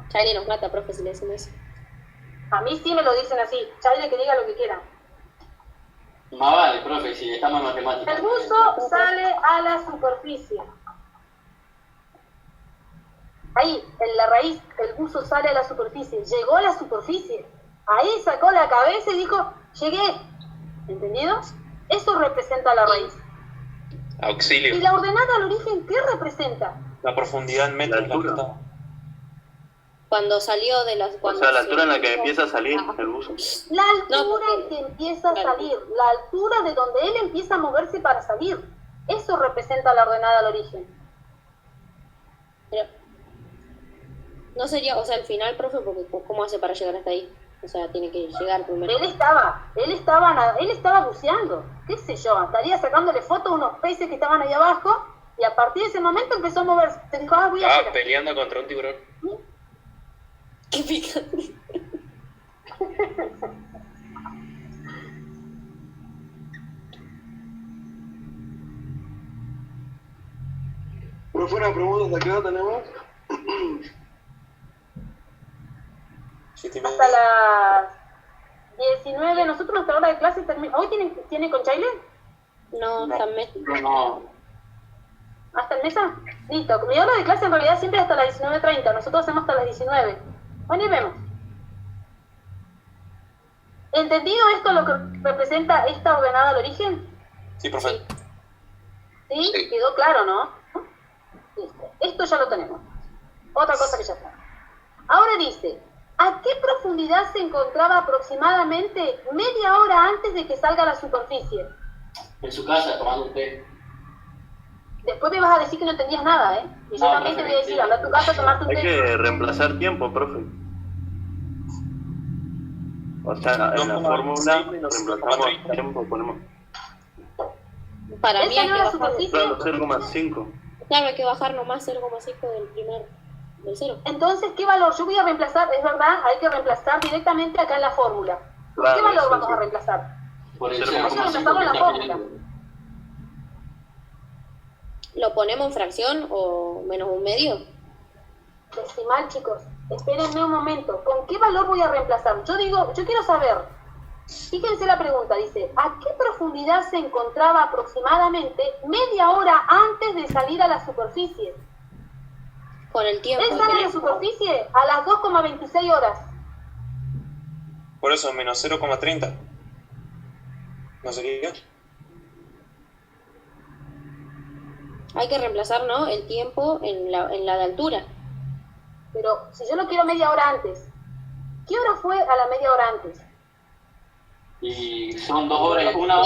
Charlie nos mata, profe, si le decimos eso. A mí sí me lo dicen así. Chaile que diga lo que quiera. Más vale, profe, si estamos en matemáticas. El buzo sale a la superficie. Ahí, en la raíz, el buzo sale a la superficie. Llegó a la superficie. Ahí sacó la cabeza y dijo, llegué. ¿Entendido? Eso representa la raíz. ¿Y Auxilio. la ordenada al origen qué representa? La profundidad en metros La en la que altura. está. Cuando salió de las... O cuando sea, la se- altura en la que empieza a salir el buzo. La altura No, porque- en que empieza a Claro. salir. La altura de donde él empieza a moverse para salir. Eso representa la ordenada al origen. Pero no sería, o sea, el final, profe, porque ¿cómo hace para llegar hasta ahí? O sea, tiene que llegar primero. Él estaba buceando, qué sé yo, estaría sacándole fotos a unos peces que estaban ahí abajo y a partir de ese momento empezó a moverse. Se dijo, voy a Estaba llegar. peleando contra un tiburón. Qué picante. Profe, una pregunta, ¿hasta qué hora tenemos? 7:30. Hasta las 19, nosotros nuestra hora de clase termina. ¿Hoy tiene con Chaile? No, No. también. No, ¿Hasta el mesa? Listo. Mi hora de clase en realidad siempre es hasta las 19:30. Nosotros hacemos hasta las 19. Bueno, y vemos. ¿Entendido esto lo que representa esta ordenada al origen? Sí, profe. ¿Sí? Sí. Quedó claro, ¿no? Listo. Esto ya lo tenemos. Otra cosa que ya está. Ahora dice, ¿a qué profundidad se encontraba aproximadamente media hora antes de que salga a la superficie? En su casa, tomando un té. Después me vas a decir que no entendías nada, ¿eh? Y yo No, también te voy a decir, sí. anda a tu casa a tomarte un Hay té. que reemplazar tiempo, profe. O sea, en la 2,26 fórmula menos reemplazamos 0,30. tiempo, ponemos Para ¿Él mí hay salió que a la bajar, superficie? claro, 0,5. claro, hay que bajar nomás 0,5 del 0. Entonces, ¿qué valor? Yo voy a reemplazar, es verdad, hay que reemplazar directamente acá en la fórmula. ¿Por Claro, qué valor eso vamos sí. a reemplazar? Por el 0,5 Vamos a 0,5 reemplazarlo en que la está fórmula. pidiendo. ¿Lo ponemos en fracción o menos un medio? Decimal, chicos. Espérenme un momento. ¿Con qué valor voy a reemplazar? Yo quiero saber. Fíjense la pregunta, dice, ¿a qué profundidad se encontraba aproximadamente media hora antes de salir a la superficie? Con el tiempo. Él sale a la superficie a las 2,26 horas. Por eso, menos 0,30. ¿No sería? Hay que reemplazar, ¿no? El tiempo en la de altura. Pero si yo lo quiero media hora antes, ¿qué hora fue a la media hora antes? Y son 2 horas, 1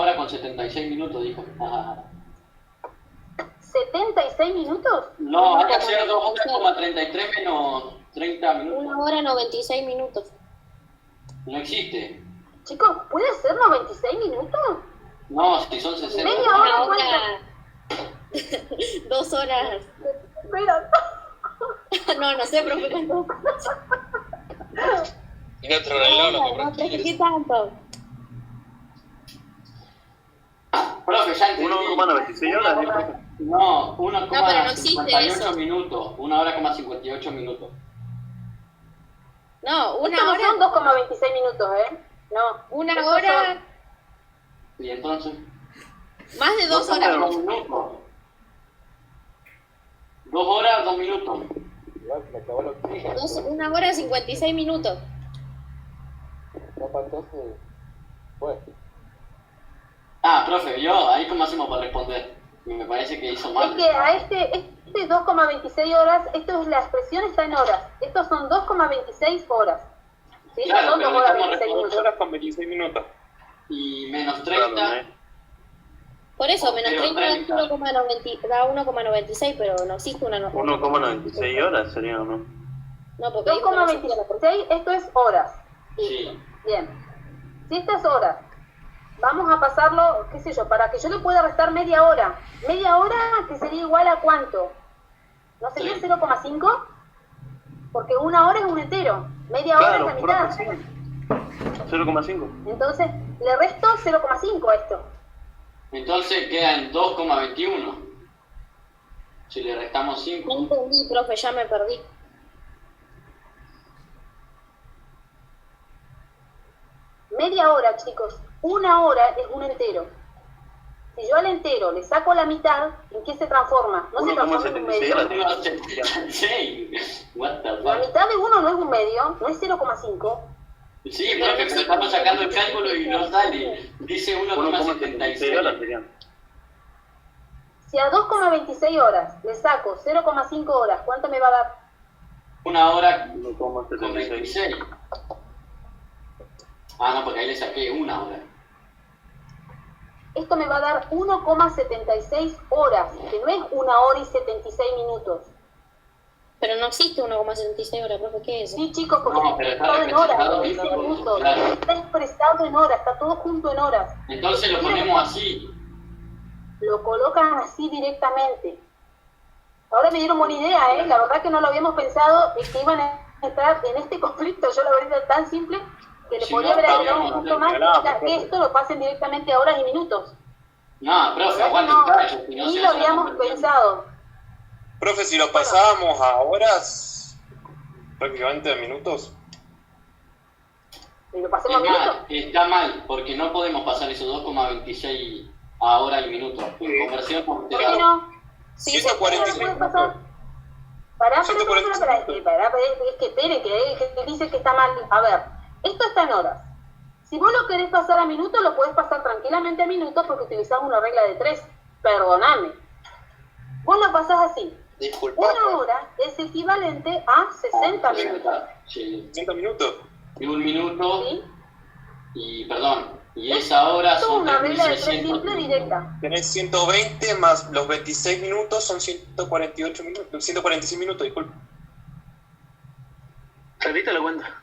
hora con 76 minutos, dijo. Ah. ¿76 minutos? No, hay que hacer 2 horas como 33 menos 30 minutos. 1 hora 96 minutos. No existe. Chicos, ¿puede ser 96 minutos? No, si son 60. Media hora. Una hora. 2 horas. Espera. No sé, profe, cuánto. Y otro reloj lo No, compraste. ¿qué tanto? Profe, ya entendí. 1,96 horas, ¿eh, profe? No, pero no existe 1,58 eso. minutos. 1 hora, 58 minutos. No, Esto una no hora. son 2,26 minutos, ¿eh? No. Una Estos hora. Y entonces. Más de 2 horas. 2 minutos. 2 horas, 2 minutos. 1 hora 56 minutos. Ah, profe, ¿vio? Ahí cómo hacemos para responder. Y me parece que hizo Es mal. que a este 2,26 horas, esto es la expresión está en horas. Estos son 2,26 horas. ¿Sí? Claro, No son pero 2 horas estamos 26 2 minutos. horas con 26 minutos. Y menos Claro, 30. ¿eh? Por eso, menos Pero 30 da 30. da 1,96, pero no existe una 1,96 horas sería, ¿o no? No, porque dijo que no existía la 2,26, esto es horas. Sí. Bien. Si estas horas, vamos a pasarlo, qué sé yo, para que yo le pueda restar media hora. Media hora que sería igual a cuánto? ¿No sería Sí. 0,5? Porque 1 hora es un entero. Media hora Claro, es la mitad. profe, sí. 0,5. Entonces, le resto 0,5 a esto. Entonces quedan 2,21. Si le restamos No 5. entendí, profe, ya me perdí. Media hora, chicos. 1 hora es un entero. Si yo al entero le saco la mitad, ¿en qué se transforma? No se transforma en un 1,76 medio. horas. Sí. What the La fuck. mitad de 1 no es un medio, no es 0,5. Sí, profe, pero estamos sacando el cálculo y no sale. Dice 1,76 horas 1,76. serían. Si a 2,26 horas le saco 0,5 horas, ¿cuánto me va a dar? 1 hora con 1,76. 26. Ah, no, porque ahí le saqué 1 hora. Esto me va a dar 1,76 horas, que no es 1 hora y 76 minutos. Pero no existe 1,76 horas, profe, ¿qué es eso? Sí, chicos, porque No, está pero está expresado en horas, representado no en dice minutos, minutos. claro. Está expresado en horas, está todo junto en horas. Entonces lo ponemos así. Lo colocan así directamente. Ahora me dieron buena idea, ¿eh? La verdad que no lo habíamos pensado y que iban a entrar en este conflicto. Yo la verdad tan simple que le Si podría no, haber agregado un estamos punto más desesperados, que esto lo pasen directamente a horas y minutos. No, profe, La aguante verdad un que cacho. Si no, no ni se lo hace la habíamos conversión. pensado. Profe, si lo pasábamos a horas, prácticamente a minutos. Y lo pasemos a Es más, minutos. está mal, porque no podemos pasar esos 2,26 a hora y minuto. En conversión ¿Por qué no? Sí, 146 puede minutos. pasar. Pará, es que esperen, que hay gente que dice que está mal. A ver, esto está en horas. Si vos lo querés pasar a minutos, lo podés pasar tranquilamente a minutos porque utilizamos una regla de 3. Perdóname. Vos lo pasás así. Disculpa. Una hora es equivalente a 60 minutos. Sí. 60 minutos. Y un minuto, ¿Sí? y perdón, y esa hora Esto es son una regla de 3 3.600 simple directa. Tenés 120 más los 26 minutos, son 148 minutos, 146 minutos, disculpa. ¿Saliste la cuenta?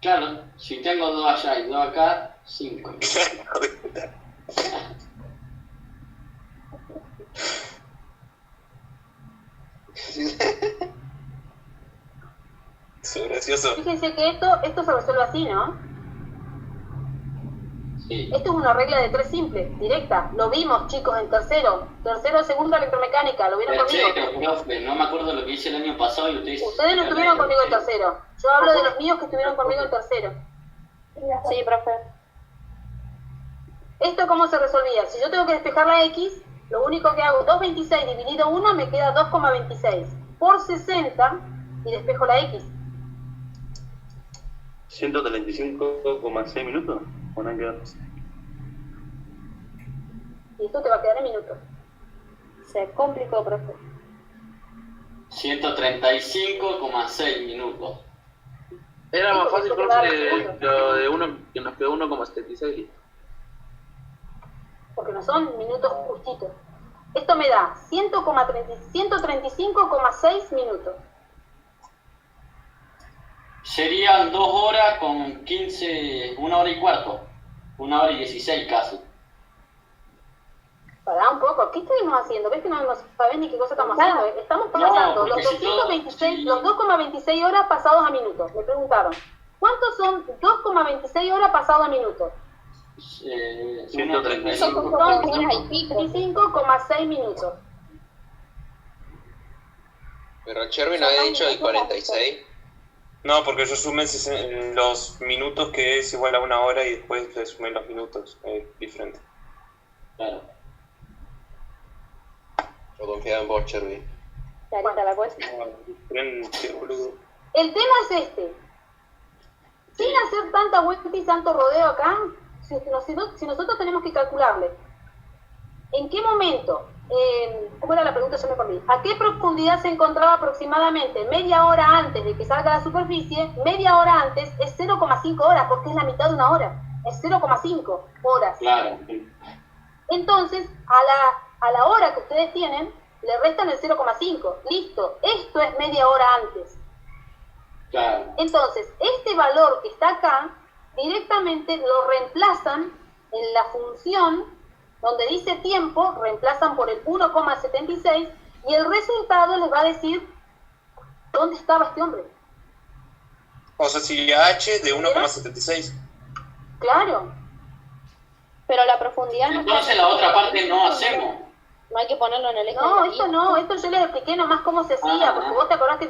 Claro, si tengo 2 allá y 2 acá, 5. Eso es gracioso. Fíjense que esto se resuelve así, ¿no? Sí. Esto es una regla de 3 simple, directa. Lo vimos, chicos, en tercero de segunda electromecánica, lo vieron conmigo. Tercero, profe, no me acuerdo lo que hice el año pasado y ustedes... Ustedes no estuvieron conmigo en tercero. Yo hablo de los míos que estuvieron conmigo en tercero. Sí, profe. ¿Esto cómo se resolvía? Si yo tengo que despejar la X, lo único que hago, 2,26 dividido 1 me queda 2,26 por 60 y despejo la X. 135,6 minutos. ¿O no quedó? Y esto te va a quedar en minutos. Se complicó, profe. 135,6 minutos. Era más Sí, porque fácil, eso te profe, da segundos. lo de uno, que nos quedó 1,76 listo. Porque no son minutos justitos. Esto me da 135,6 minutos. Serían 2 horas con 15, 1 hora y cuarto, 1 hora y 16 casi. Pará un poco, ¿qué estuvimos haciendo? ¿Ves que no sabés ni qué cosa estamos haciendo? Estamos pasando porque los si yo- 226, sí. los 2,26 horas pasados a minutos. Me preguntaron, ¿cuántos son 2,26 horas pasados a minutos? 135. Son 135. como 2 horas y pico. 25,6 minutos. Pero Chervin había dicho el 46. No, porque yo sumé los minutos que es igual a 1 hora y después le sumé los minutos, diferente. Claro. Yo confiaba en vos, Chervin. Clarita la cuesta. Diferente, boludo. El tema es este. Sin hacer tanta vuelta y tanto rodeo acá, si nosotros tenemos que calcularle en qué momento, ¿cómo era la pregunta? Yo me perdí. ¿A qué profundidad se encontraba aproximadamente media hora antes de que salga a la superficie? Media hora antes es 0,5 horas, porque es la mitad de una hora. Es 0,5 horas. Claro. Entonces, a la hora que ustedes tienen, le restan el 0,5. Listo, esto es media hora antes. Claro. Entonces, este valor que está acá, directamente lo reemplazan en la función donde dice tiempo, reemplazan por el 1,76 y el resultado les va a decir dónde estaba este hombre. O sea, si H de 1,76. Claro. Pero la profundidad no está. Entonces la otra parte no hacemos. No hay que ponerlo en el eje. No, de esto la no, esto yo les expliqué nomás cómo se hacía, porque vos te acordás que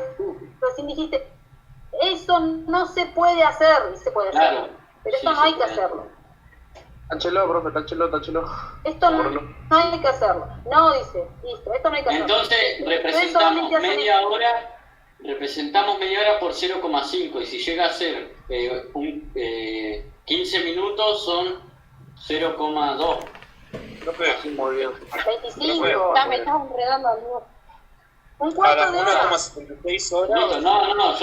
recién dijiste, eso no se puede hacer, y se puede hacer, Claro. pero esto Sí, no hay se que puede. hacerlo. Táchelo, profe, táchelo. Esto no hay que hacerlo. No, dice, listo, esto no hay que hacerlo. Entonces Ustedes representamos solamente hacen media hora, por 0,5 y si llega a ser 15 minutos son 0,2. Profe, Muy bien. 25, me estás enredando al mismo. un a cuarto las de hora. 1,76 horas. No,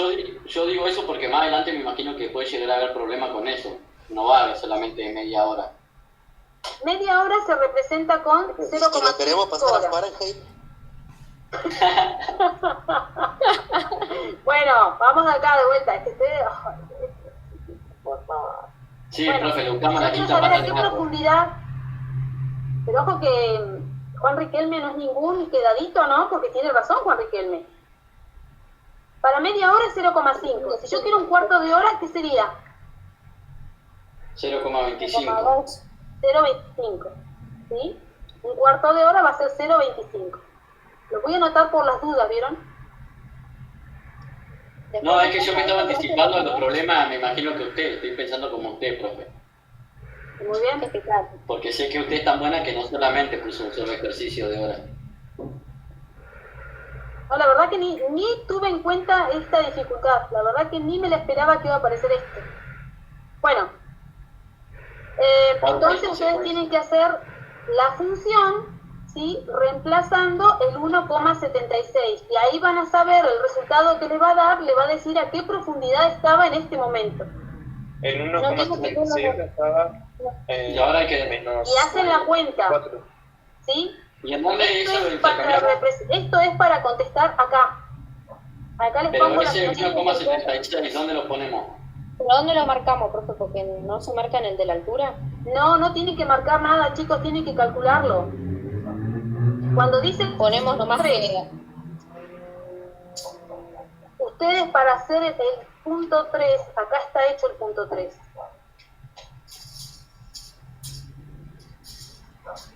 yo digo eso porque más adelante me imagino que puede llegar a haber problema con eso. No vale solamente media hora. Media hora se representa con Si lo queremos 0,5 pasar a horas. Fahrenheit, Bueno, vamos acá de vuelta. Es que ustedes... Por favor. Sí, Bueno, profe, le buscamos yo la quiero quinta saber pata a al qué gato. profundidad, pero ojo que Juan Riquelme no es ningún quedadito, ¿no? Porque tiene razón Juan Riquelme. Para media hora es 0,5. Si yo quiero un cuarto de hora, ¿qué sería? 0,25. 0,25. ¿Sí? Un cuarto de hora va a ser 0,25. Lo voy a anotar por las dudas, ¿vieron? No, es que yo me estaba anticipando a los problemas, me imagino que usted, estoy pensando como usted, profe. Muy bien. Porque sé que usted es tan buena que no solamente puso un solo ejercicio de hora. No, la verdad que ni tuve en cuenta esta dificultad. La verdad que ni me la esperaba que iba a aparecer esto. Bueno, entonces ustedes tienen que hacer la función, ¿sí? Reemplazando el 1,76. Y ahí van a saber el resultado que le va a dar, le va a decir a qué profundidad estaba en este momento. El 1,76 estaba Y ahora hay que menos. Y hacen la cuenta, 4. ¿sí? ¿Y en dónde Esto eso es, del para, intercambiar? esto es para contestar acá. Acá les Pero pongo la ese función. 1,76, ¿dónde lo ponemos? ¿Pero dónde lo marcamos, profe? Porque no se marca en el de la altura. No tienen que marcar nada, chicos, tienen que calcularlo. Cuando dicen Ponemos nomás 3, que... ustedes para hacer el punto 3, acá está hecho el punto 3.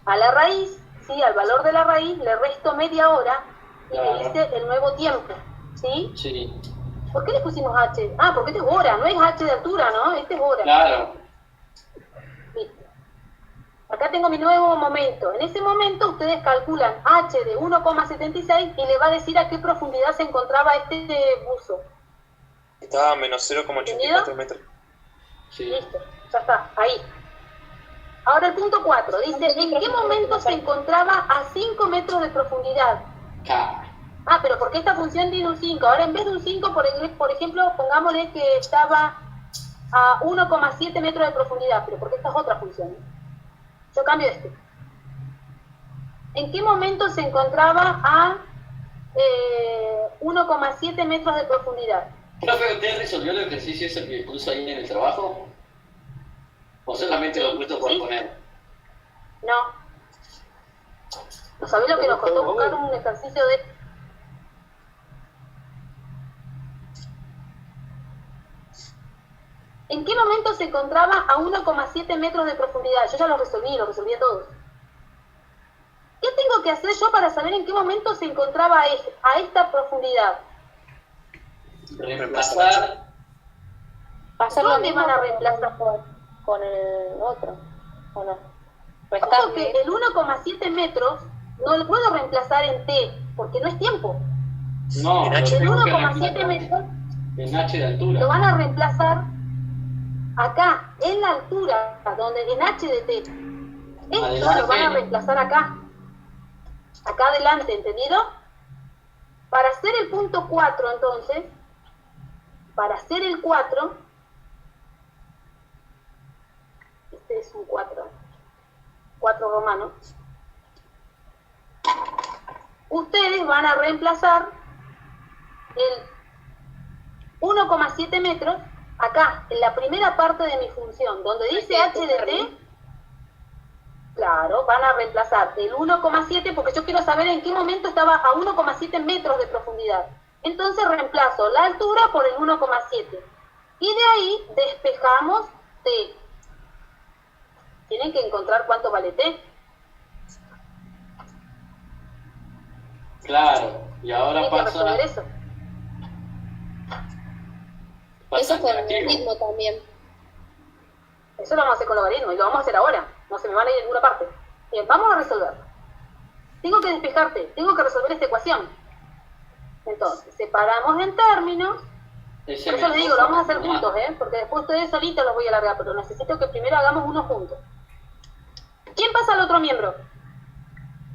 A la raíz, ¿sí? Al valor de la raíz le resto media hora y Claro. me dice el nuevo tiempo, ¿sí? Sí, ¿Por qué le pusimos H? Ah, porque este es hora, no es H de altura, ¿no? Este es hora. claro. Listo. Acá tengo mi nuevo momento. En ese momento ustedes calculan H de 1,76 y le va a decir a qué profundidad se encontraba este buzo. Estaba a menos 0,84 metros. Sí. Listo, ya está, ahí. Ahora el punto 4 dice, ¿en qué momento se encontraba a 5 metros de profundidad? Ca- Ah, pero porque esta función tiene un 5. Ahora en vez de un 5, por ejemplo, pongámosle que estaba a 1,7 metros de profundidad, pero porque esta es otra función. Yo cambio este. ¿En qué momento se encontraba a 1,7 metros de profundidad? Profe, ¿usted resolvió el ejercicio ese que puso ahí en el trabajo? ¿O solamente lo puso por Sí. poner? No. ¿No sabés lo que nos costó buscar un ejercicio de... ¿En qué momento se encontraba a 1,7 metros de profundidad? Yo ya lo resolví a todos. ¿Qué tengo que hacer yo para saber en qué momento se encontraba a esta profundidad? Reemplazar. Hacer lo ¿Dónde mismo van a con- reemplazar? con el otro, ¿o no? Ojo Restarle. que el 1,7 metros no lo puedo reemplazar en T, porque no es tiempo. No, En lo H. El tengo que 1,7 reemplazar metros en H de lo altura. van a reemplazar acá, en la altura, donde en H de T. Esto Adelante. lo van a reemplazar acá. Acá adelante, ¿entendido? Para hacer el punto 4, entonces, para hacer el 4, este es un 4 romano, ustedes van a reemplazar el 1,7 metros acá, en la primera parte de mi función, donde dice H de T. Claro, van a reemplazar el 1,7 porque yo quiero saber en qué momento estaba a 1,7 metros de profundidad. Entonces reemplazo la altura por el 1,7. Y de ahí despejamos T. Tienen que encontrar cuánto vale T. Claro, y ahora Tienen que resolver pasa. eso. Eso Pasa con el negativo. ritmo también. Eso lo vamos a hacer con logaritmo y lo vamos a hacer ahora. No se me van a ir en ninguna parte. Bien, vamos a resolver. Tengo que despejarte, tengo que resolver esta ecuación. Entonces, separamos en términos. Ese Por eso les me digo, lo vamos a hacer toca. juntos, porque después ustedes solitos los voy a alargar, pero necesito que primero hagamos uno juntos. ¿Quién pasa al otro miembro?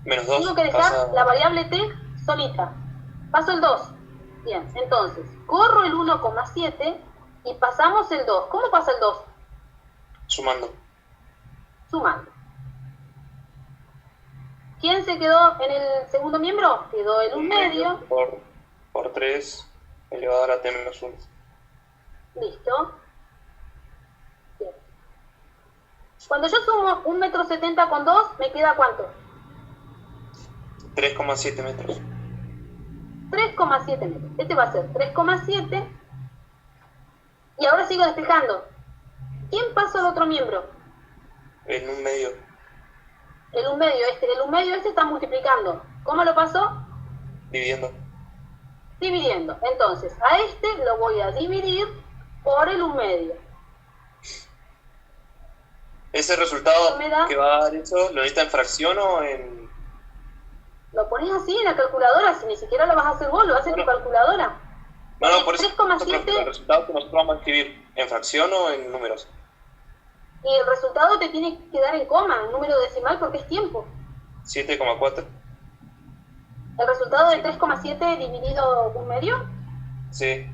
Menos 2. Tengo que dejar la variable t solita. Paso el 2. Bien, entonces, corro el 1,7 y pasamos el 2. ¿Cómo pasa el 2? Sumando. Sumando. ¿Quién se quedó en el segundo miembro? Quedó el 1/2. Por 3 elevado a la t menos 1. Listo. Bien. Cuando yo sumo 1,70 m con 2, ¿me queda cuánto? 3,7 metros. 3,7 metros. Este va a ser 3,7. Y ahora sigo despejando. ¿Quién pasó al otro miembro? En un medio. El 1/2 este. El 1/2 este está multiplicando. ¿Cómo lo pasó? Dividiendo. Dividiendo. Entonces, a este lo voy a dividir por el 1/2. ¿Ese resultado me da- que va a dar eso lo necesita en fracción o en...? Lo pones así en la calculadora, si ni siquiera lo vas a hacer vos, lo haces en tu calculadora. No, por eso 3,7 el resultado que nosotros vamos a escribir, ¿en fracción o en números? y el resultado te tiene que dar en coma, en número decimal, porque es tiempo. 7,4. El resultado de 3,7 dividido un medio, Sí.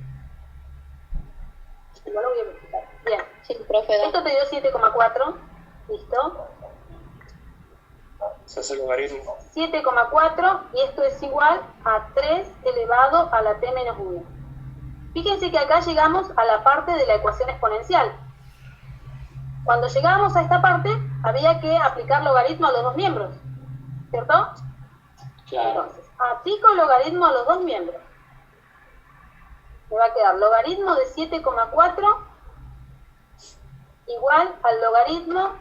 igual lo voy a verificar. Bien. Sí, profe, da. Esto te dio 7,4. Listo. Se hace el logaritmo. 7,4 y esto es igual a 3 elevado a la t menos 1. Fíjense que acá llegamos a la parte de la ecuación exponencial. Cuando llegábamos a esta parte, había que aplicar logaritmo a los dos miembros, ¿cierto? Claro. Entonces, aplico logaritmo a los dos miembros. Me va a quedar logaritmo de 7,4 igual al logaritmo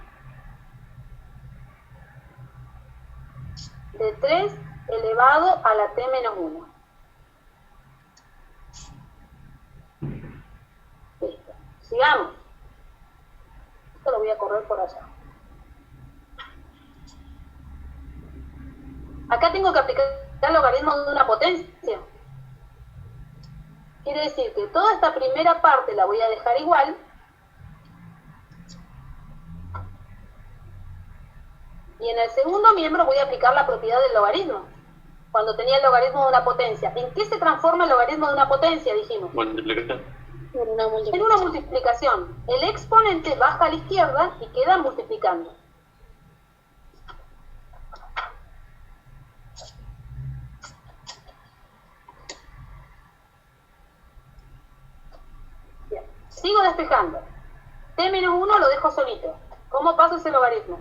de 3 elevado a la t menos 1. Listo. Sigamos. Esto lo voy a correr por allá. Acá tengo que aplicar el logaritmo de una potencia. Quiere decir que toda esta primera parte la voy a dejar igual. Y en el segundo miembro voy a aplicar la propiedad del logaritmo. Cuando tenía el logaritmo de una potencia. ¿En qué se transforma el logaritmo de una potencia? Dijimos. Multiplicación. En una En multiplicación. una multiplicación. El exponente baja a la izquierda y queda multiplicando. Bien. Sigo despejando. T menos 1 lo dejo solito. ¿Cómo paso ese logaritmo?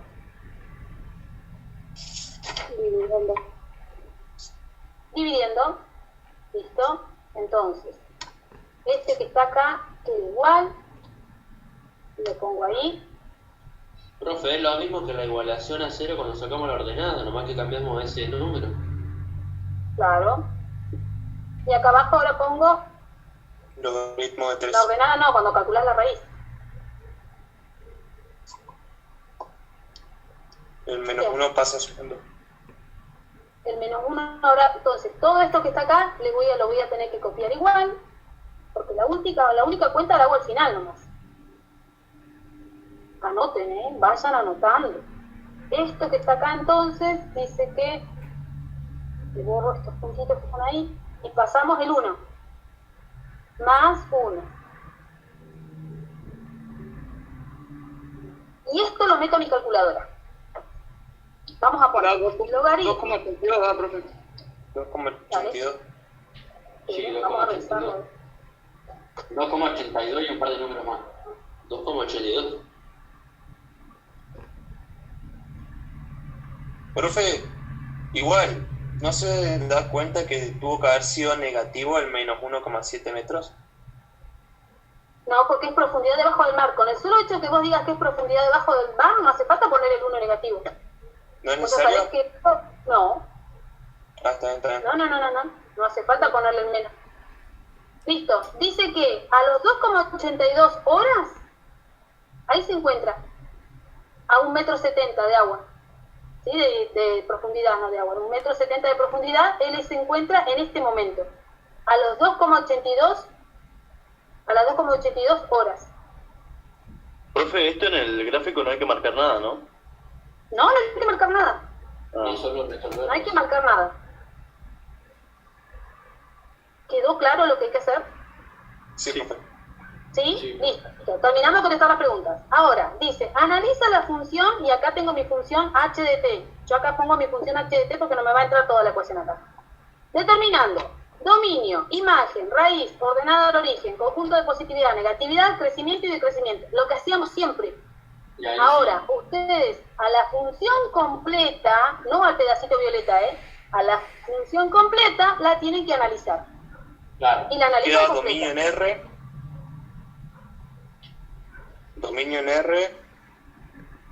Dividiendo. Dividiendo. ¿Listo? Entonces, este que está acá queda igual. Lo pongo ahí. Profe, es lo mismo que la igualación a cero cuando sacamos la ordenada, nomás que cambiamos ese número. Claro. Y acá abajo ahora pongo Logaritmo de 3. la ordenada, no, cuando calculas la raíz. El menos 1 pasa sumando. El menos 1 ahora, entonces, todo esto que está acá lo voy a tener que copiar igual, porque la única cuenta la hago al final nomás. Anoten, vayan anotando. Esto que está acá entonces dice que le borro estos puntitos que están ahí y pasamos el 1 más 1. Y esto lo meto a mi calculadora. Vamos a poner logaritmo. 2,82, ¿verdad, profe? 2,82. Sí, Vamos a revisarlo. 2,82 y un par de números más. 2,82. Profe, igual, ¿no se da cuenta que tuvo que haber sido negativo el menos 1,7 metros? No, porque es profundidad debajo del mar. Con el solo hecho que vos digas que es profundidad debajo del mar, no hace falta poner el 1 negativo. ¿No es ¿Vos sabés necesario? que no? Ah, está bien, está bien. No hace falta ponerle el menos. Listo. Dice que a los 2,82 horas, ahí se encuentra a 1,70 m de agua. ¿Sí? De profundidad, no de agua. 1,70 m de profundidad, él se encuentra en este momento. A los 2,82, a las 2,82 horas. Profe, esto en el gráfico no hay que marcar nada, ¿no? No hay que marcar nada. Y solo resolver. No hay que marcar nada. ¿Quedó claro lo que hay que hacer? Sí, profe. ¿Sí? Sí. Listo. Terminamos de contestar las preguntas. Ahora, dice, analiza la función y acá tengo mi función h de t. Yo acá pongo mi función h de t porque no me va a entrar toda la ecuación acá. Determinando dominio, imagen, raíz, ordenada al origen, conjunto de positividad, negatividad, crecimiento y decrecimiento. Lo que hacíamos siempre. Y ahí Ahora, sí. ustedes a la función completa, no al pedacito violeta, a la función completa la tienen que analizar. Claro. Y la analizan Queda completa. dominio en R. Dominio en R.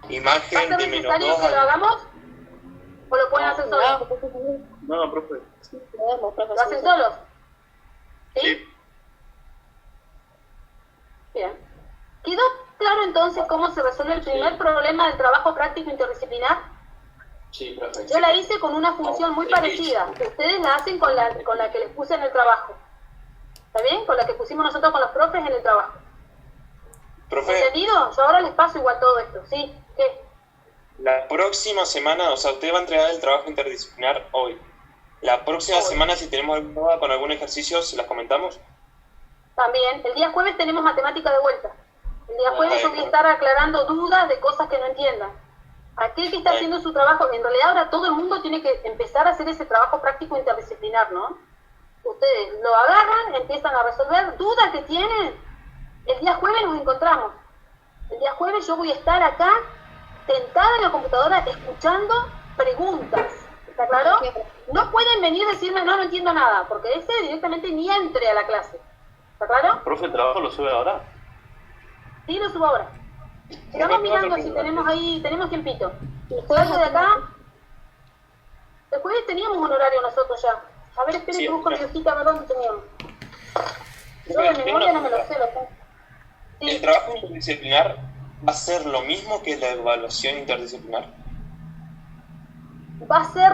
¿Va a Imagen ser de menos necesario 2 que lo hagamos? ¿O lo pueden hacer solos? No, profe. Podemos, profe. ¿Lo hacen solos? ¿Sí? Sí. Bien. ¿Quedó claro entonces cómo se resuelve el primer problema del trabajo práctico interdisciplinar? Sí, profe. Yo la hice con una función muy parecida. Ustedes la hacen con la que les puse en el trabajo. ¿Está bien? Con la que pusimos nosotros con los profes en el trabajo. Profe, ¿Entendido? Yo ahora les paso igual todo esto. ¿Sí? ¿Qué? la próxima semana, o sea, usted va a entregar el trabajo interdisciplinar hoy. La próxima Hoy. semana, si tenemos alguna duda con algún ejercicio, ¿se las comentamos? También, el día jueves tenemos matemática de vuelta. El día jueves yo voy a Bueno. estar aclarando dudas de cosas que no entiendan. Aquel que está haciendo su trabajo, en realidad ahora todo el mundo tiene que empezar a hacer ese trabajo práctico interdisciplinar, ¿no? Ustedes lo agarran, empiezan a resolver dudas que tienen. El día jueves nos encontramos. El día jueves yo voy a estar acá, sentada en la computadora, escuchando preguntas. ¿Está claro? No pueden venir a decirme, no entiendo nada, porque ese directamente ni entre a la clase. ¿Está claro? Profe, ¿el trabajo lo sube ahora? Sí, lo subo ahora. Estamos mirando si tenemos ahí, tenemos tiempito. Salgo de acá. Después teníamos un horario nosotros ya. A ver, esperen Sí, que busco mi ya. hojita a ver dónde teníamos. Yo Profe, de tengo memoria una no me lo sé, pregunta. lo sé. ¿El Sí, trabajo interdisciplinar va a ser lo mismo que la evaluación interdisciplinar? va a ser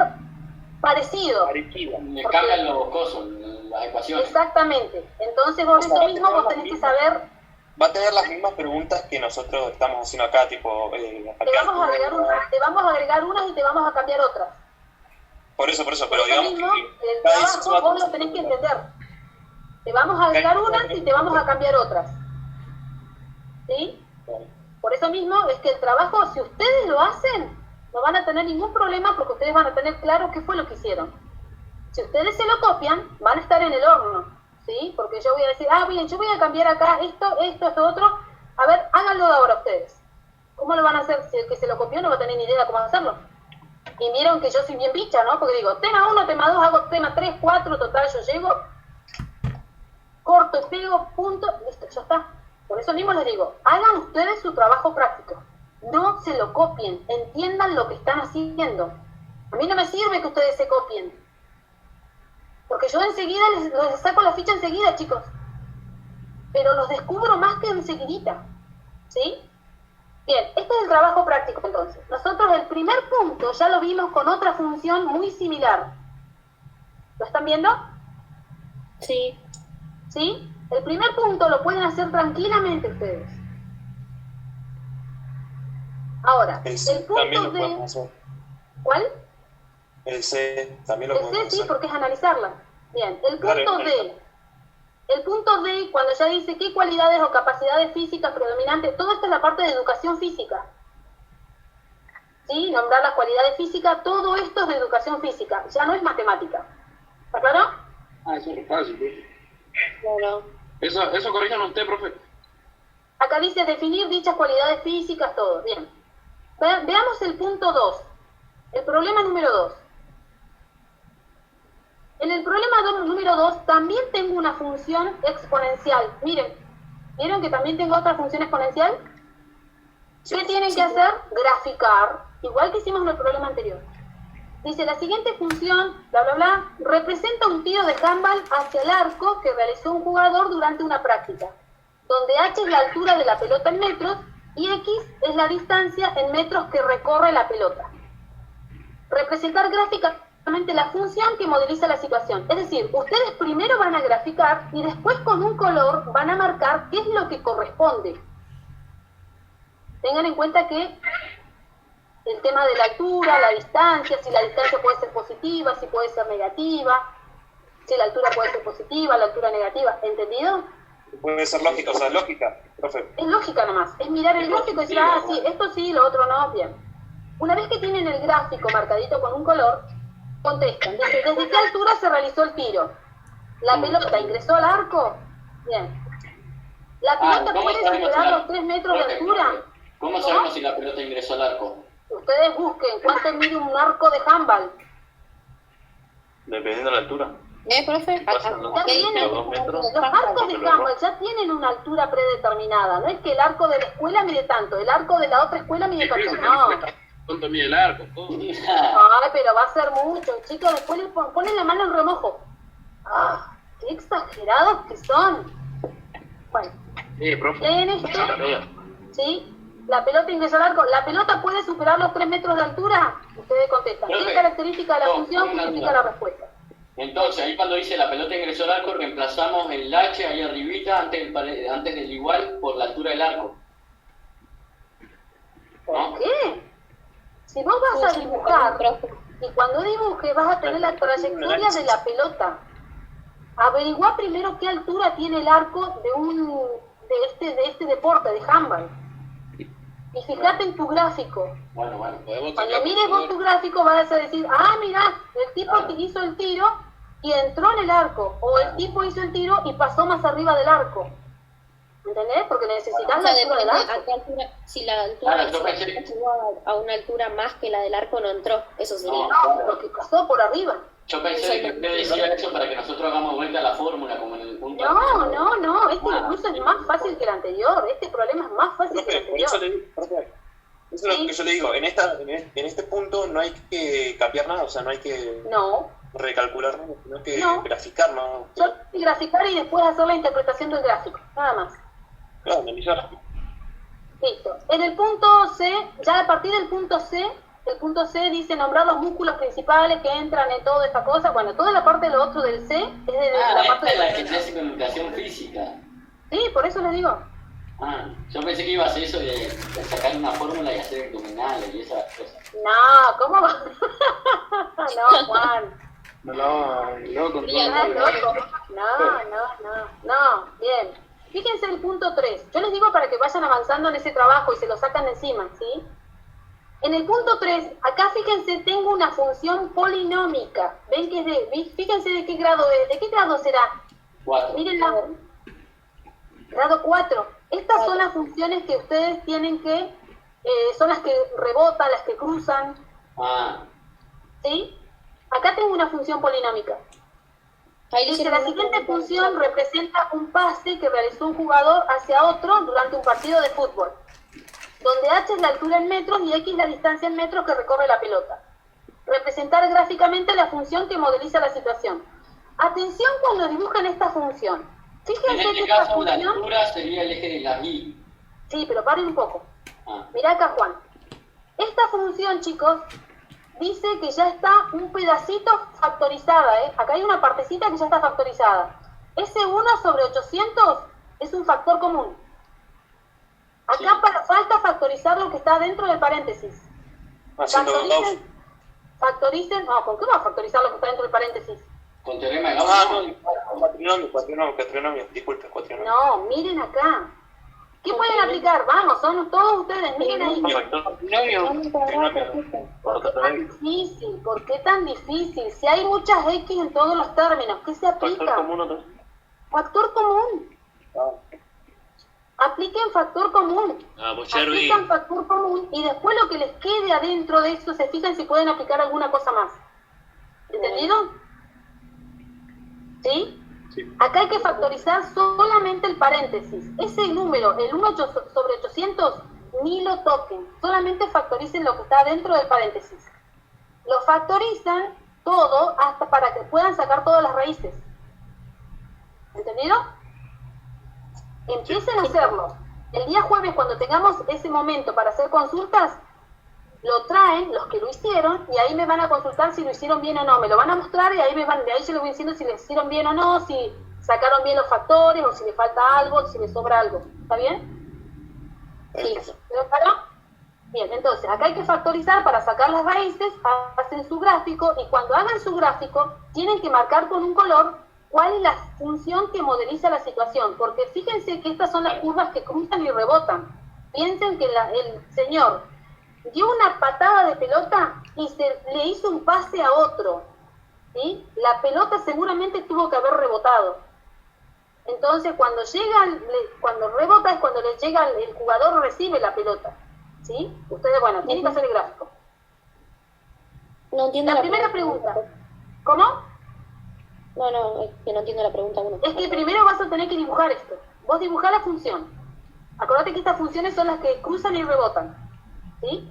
parecido. Le cambian los cosos, las ecuaciones. Exactamente. Entonces, por eso mismo vos tenés que saber, Va a tener las mismas preguntas que nosotros estamos haciendo acá, tipo... te vamos a agregar unas y te vamos a cambiar otras. Por eso, Por pero eso digamos mismo, que el cada discurso trabajo va a vos lo tenés que entender. Te vamos a agregar unas y te vamos a cambiar otras. ¿Sí? Por eso mismo es que el trabajo, si ustedes lo hacen, no van a tener ningún problema porque ustedes van a tener claro qué fue lo que hicieron. Si ustedes se lo copian, van a estar en el horno, ¿sí? Porque yo voy a decir, bien, yo voy a cambiar acá esto, otro. A ver, háganlo ahora ustedes. ¿Cómo lo van a hacer? Si el que se lo copió no va a tener ni idea de cómo hacerlo. Y vieron que yo soy bien bicha, ¿no? Porque digo, tema 1, tema 2, hago tema 3, 4, total, yo llego, corto, pego, punto, listo, ya está. Por eso mismo les digo, hagan ustedes su trabajo práctico. No se lo copien, entiendan lo que están haciendo. A mí no me sirve que ustedes se copien. Porque yo enseguida les saco la ficha enseguida, chicos. Pero los descubro más que enseguidita. ¿Sí? Bien, este es el trabajo práctico entonces. Nosotros el primer punto ya lo vimos con otra función muy similar. ¿Lo están viendo? Sí. ¿Sí? El primer punto lo pueden hacer tranquilamente ustedes. Ahora, El C el también punto lo podemos de... hacer. ¿Cuál? El C también lo El podemos C sí, hacer. porque es analizarla. Bien, el Claro, punto D. El punto D, cuando ya dice qué cualidades o capacidades físicas predominantes, todo esto es la parte de educación física. ¿Sí? Nombrar las cualidades físicas, todo esto es de educación física, ya no es matemática. ¿Está claro? Eso es fácil, profe. Claro. Eso corrijan usted, profe. Acá dice definir dichas cualidades físicas, todo. Bien. Veamos el punto 2. El problema número 2. En el problema número 2 también tengo una función exponencial. Miren, ¿vieron que también tengo otra función exponencial? ¿Qué tienen que hacer? Graficar, igual que hicimos en el problema anterior. Dice, la siguiente función, bla, bla, bla, representa un tiro de handball hacia el arco que realizó un jugador durante una práctica, donde h es la altura de la pelota en metros y x es la distancia en metros que recorre la pelota. Representar gráficamente la función que modeliza la situación. Es decir, ustedes primero van a graficar y después con un color van a marcar qué es lo que corresponde. Tengan en cuenta que el tema de la altura, la distancia, si la distancia puede ser positiva, si puede ser negativa, si la altura puede ser positiva, la altura negativa, ¿entendido? Puede ser lógica, o sea, lógica, profe. Es lógica nomás, es mirar el gráfico y decir, sí, esto sí, lo otro no, bien. Una vez que tienen el gráfico marcadito con un color, contestan, dice, ¿desde qué altura se realizó el tiro? ¿La pelota ingresó al arco? Bien. ¿La pelota ¿cómo puede sabemos superar si la- los 3 metros de altura? ¿Cómo sabemos si la pelota ingresó al arco? Ustedes busquen cuánto mide un arco de handball. Dependiendo de la altura. Profe? Pasan los Ya tienen, 2 metros. los arcos de handball ya tienen una altura predeterminada. No es que el arco de la escuela mide tanto, el arco de la otra escuela mide tanto. No. ¿Cuánto mide el arco? Ay, pero va a ser mucho, chicos. Después le ponen la mano en remojo. ¡Ah! ¡Qué exagerados que son! Bueno, Profe. leen esto. ¿sí? La pelota ingresa al arco. ¿La pelota puede superar los 3 metros de altura? Ustedes contestan. ¿Qué característica de la función justifica la respuesta? Entonces, ahí cuando dice la pelota ingresó al arco, reemplazamos el H ahí arribita, antes del igual, por la altura del arco. ¿No? ¿Por qué? Si vos vas a dibujar, y cuando dibujes vas a tener la trayectoria de la pelota. Averigua primero qué altura tiene el arco de este deporte, de handball. Y fíjate en tu gráfico. Bueno. Cuando mires vos tu gráfico vas a decir, mirá, el tipo que hizo el tiro y entró en el arco. O el tipo hizo el tiro y pasó más arriba del arco. ¿Entendés? Porque necesitas la altura del arco. ¿A qué altura? Si la altura llegó a una altura más que la del arco, no entró. Eso sería. No, porque pasó por arriba. Yo pensé que usted decía eso para que nosotros hagamos vuelta a la fórmula como en el punto. No, este incluso es más fácil que el anterior. Este problema es más fácil que el anterior. Eso es lo que yo le digo. En este punto no hay que cambiar nada, o sea, no hay que recalcular nada, sino que graficar nada. Solo graficar y después hacer la interpretación del gráfico, nada más. Claro, analizar. Listo. En el punto C, ya a partir del punto C, el punto C dice nombrar los músculos principales que entran en toda esta cosa. Bueno, toda la parte de lo otro del C es de la parte de la que se hace con educación física. Sí, por eso les digo. Yo pensé que iba a hacer eso de sacar una fórmula y hacer abdominales y esas cosas. No, ¿cómo va? No, Juan. No, bien. Fíjense el punto 3. Yo les digo para que vayan avanzando en ese trabajo y se lo sacan de encima, ¿sí? En el punto 3, acá fíjense, tengo una función polinómica. ¿Ven que es fíjense de qué grado es? ¿De qué grado será? 4. Mírenla. Grado 4. Estas son las funciones que ustedes tienen que, son las que rebotan, las que cruzan. ¿Sí? Acá tengo una función polinómica. Dice, la siguiente función representa un pase que realizó un jugador hacia otro durante un partido de fútbol, donde h es la altura en metros y x la distancia en metros que recorre la pelota. Representar gráficamente la función que modeliza la situación. Atención cuando dibujan esta función. Fíjense en este que caso, esta función... la altura sería el eje de la Y. Sí, pero paren un poco. Mirá acá, Juan. Esta función, chicos, dice que ya está un pedacito factorizada, ¿eh? Acá hay una partecita que ya está factorizada. Ese 1 sobre 800 es un factor común. Acá falta factorizar lo que está dentro del paréntesis. Factoricen, no, ¿con qué va a factorizar lo que está dentro del paréntesis? Con teorema de Gauss. Cuatrinomio, disculpe, cuatrinomio. No, miren acá. ¿Qué pueden aplicar? Vamos, son todos ustedes, miren ahí. ¿Por qué tan difícil? Si hay muchas X en todos los términos, ¿qué se aplica? Factor común. Apliquen factor común. Aplican factor común y después lo que les quede adentro de eso, se fijan si pueden aplicar alguna cosa más. ¿Entendido? ¿Sí? Acá hay que factorizar solamente el paréntesis. Ese número, el 1 sobre 800, ni lo toquen. Solamente factoricen lo que está dentro del paréntesis. Lo factorizan todo hasta para que puedan sacar todas las raíces. ¿Entendido? Empiecen a hacerlo. El día jueves, cuando tengamos ese momento para hacer consultas, lo traen los que lo hicieron y ahí me van a consultar si lo hicieron bien o no. Me lo van a mostrar y ahí de ahí yo les voy diciendo si lo hicieron bien o no, si sacaron bien los factores o si le falta algo, si le sobra algo. ¿Está bien? Sí. ¿Pero claro? Bien, entonces acá hay que factorizar para sacar las raíces, hacen su gráfico y cuando hagan su gráfico tienen que marcar con un color cuál es la función que modeliza la situación, porque fíjense que estas son las curvas que cruzan y rebotan. Piensen que el señor dio una patada de pelota y le hizo un pase a otro, ¿sí? La pelota seguramente tuvo que haber rebotado. Entonces cuando rebota es cuando le llega, el jugador recibe la pelota, ¿sí? Ustedes, bueno, tienen que hacer el gráfico. No entiendo la primera pregunta. ¿Cómo? No, es que no entiendo la pregunta. Es que primero vas a tener que dibujar esto. Vos dibujás la función. Acordate que estas funciones son las que cruzan y rebotan, ¿sí?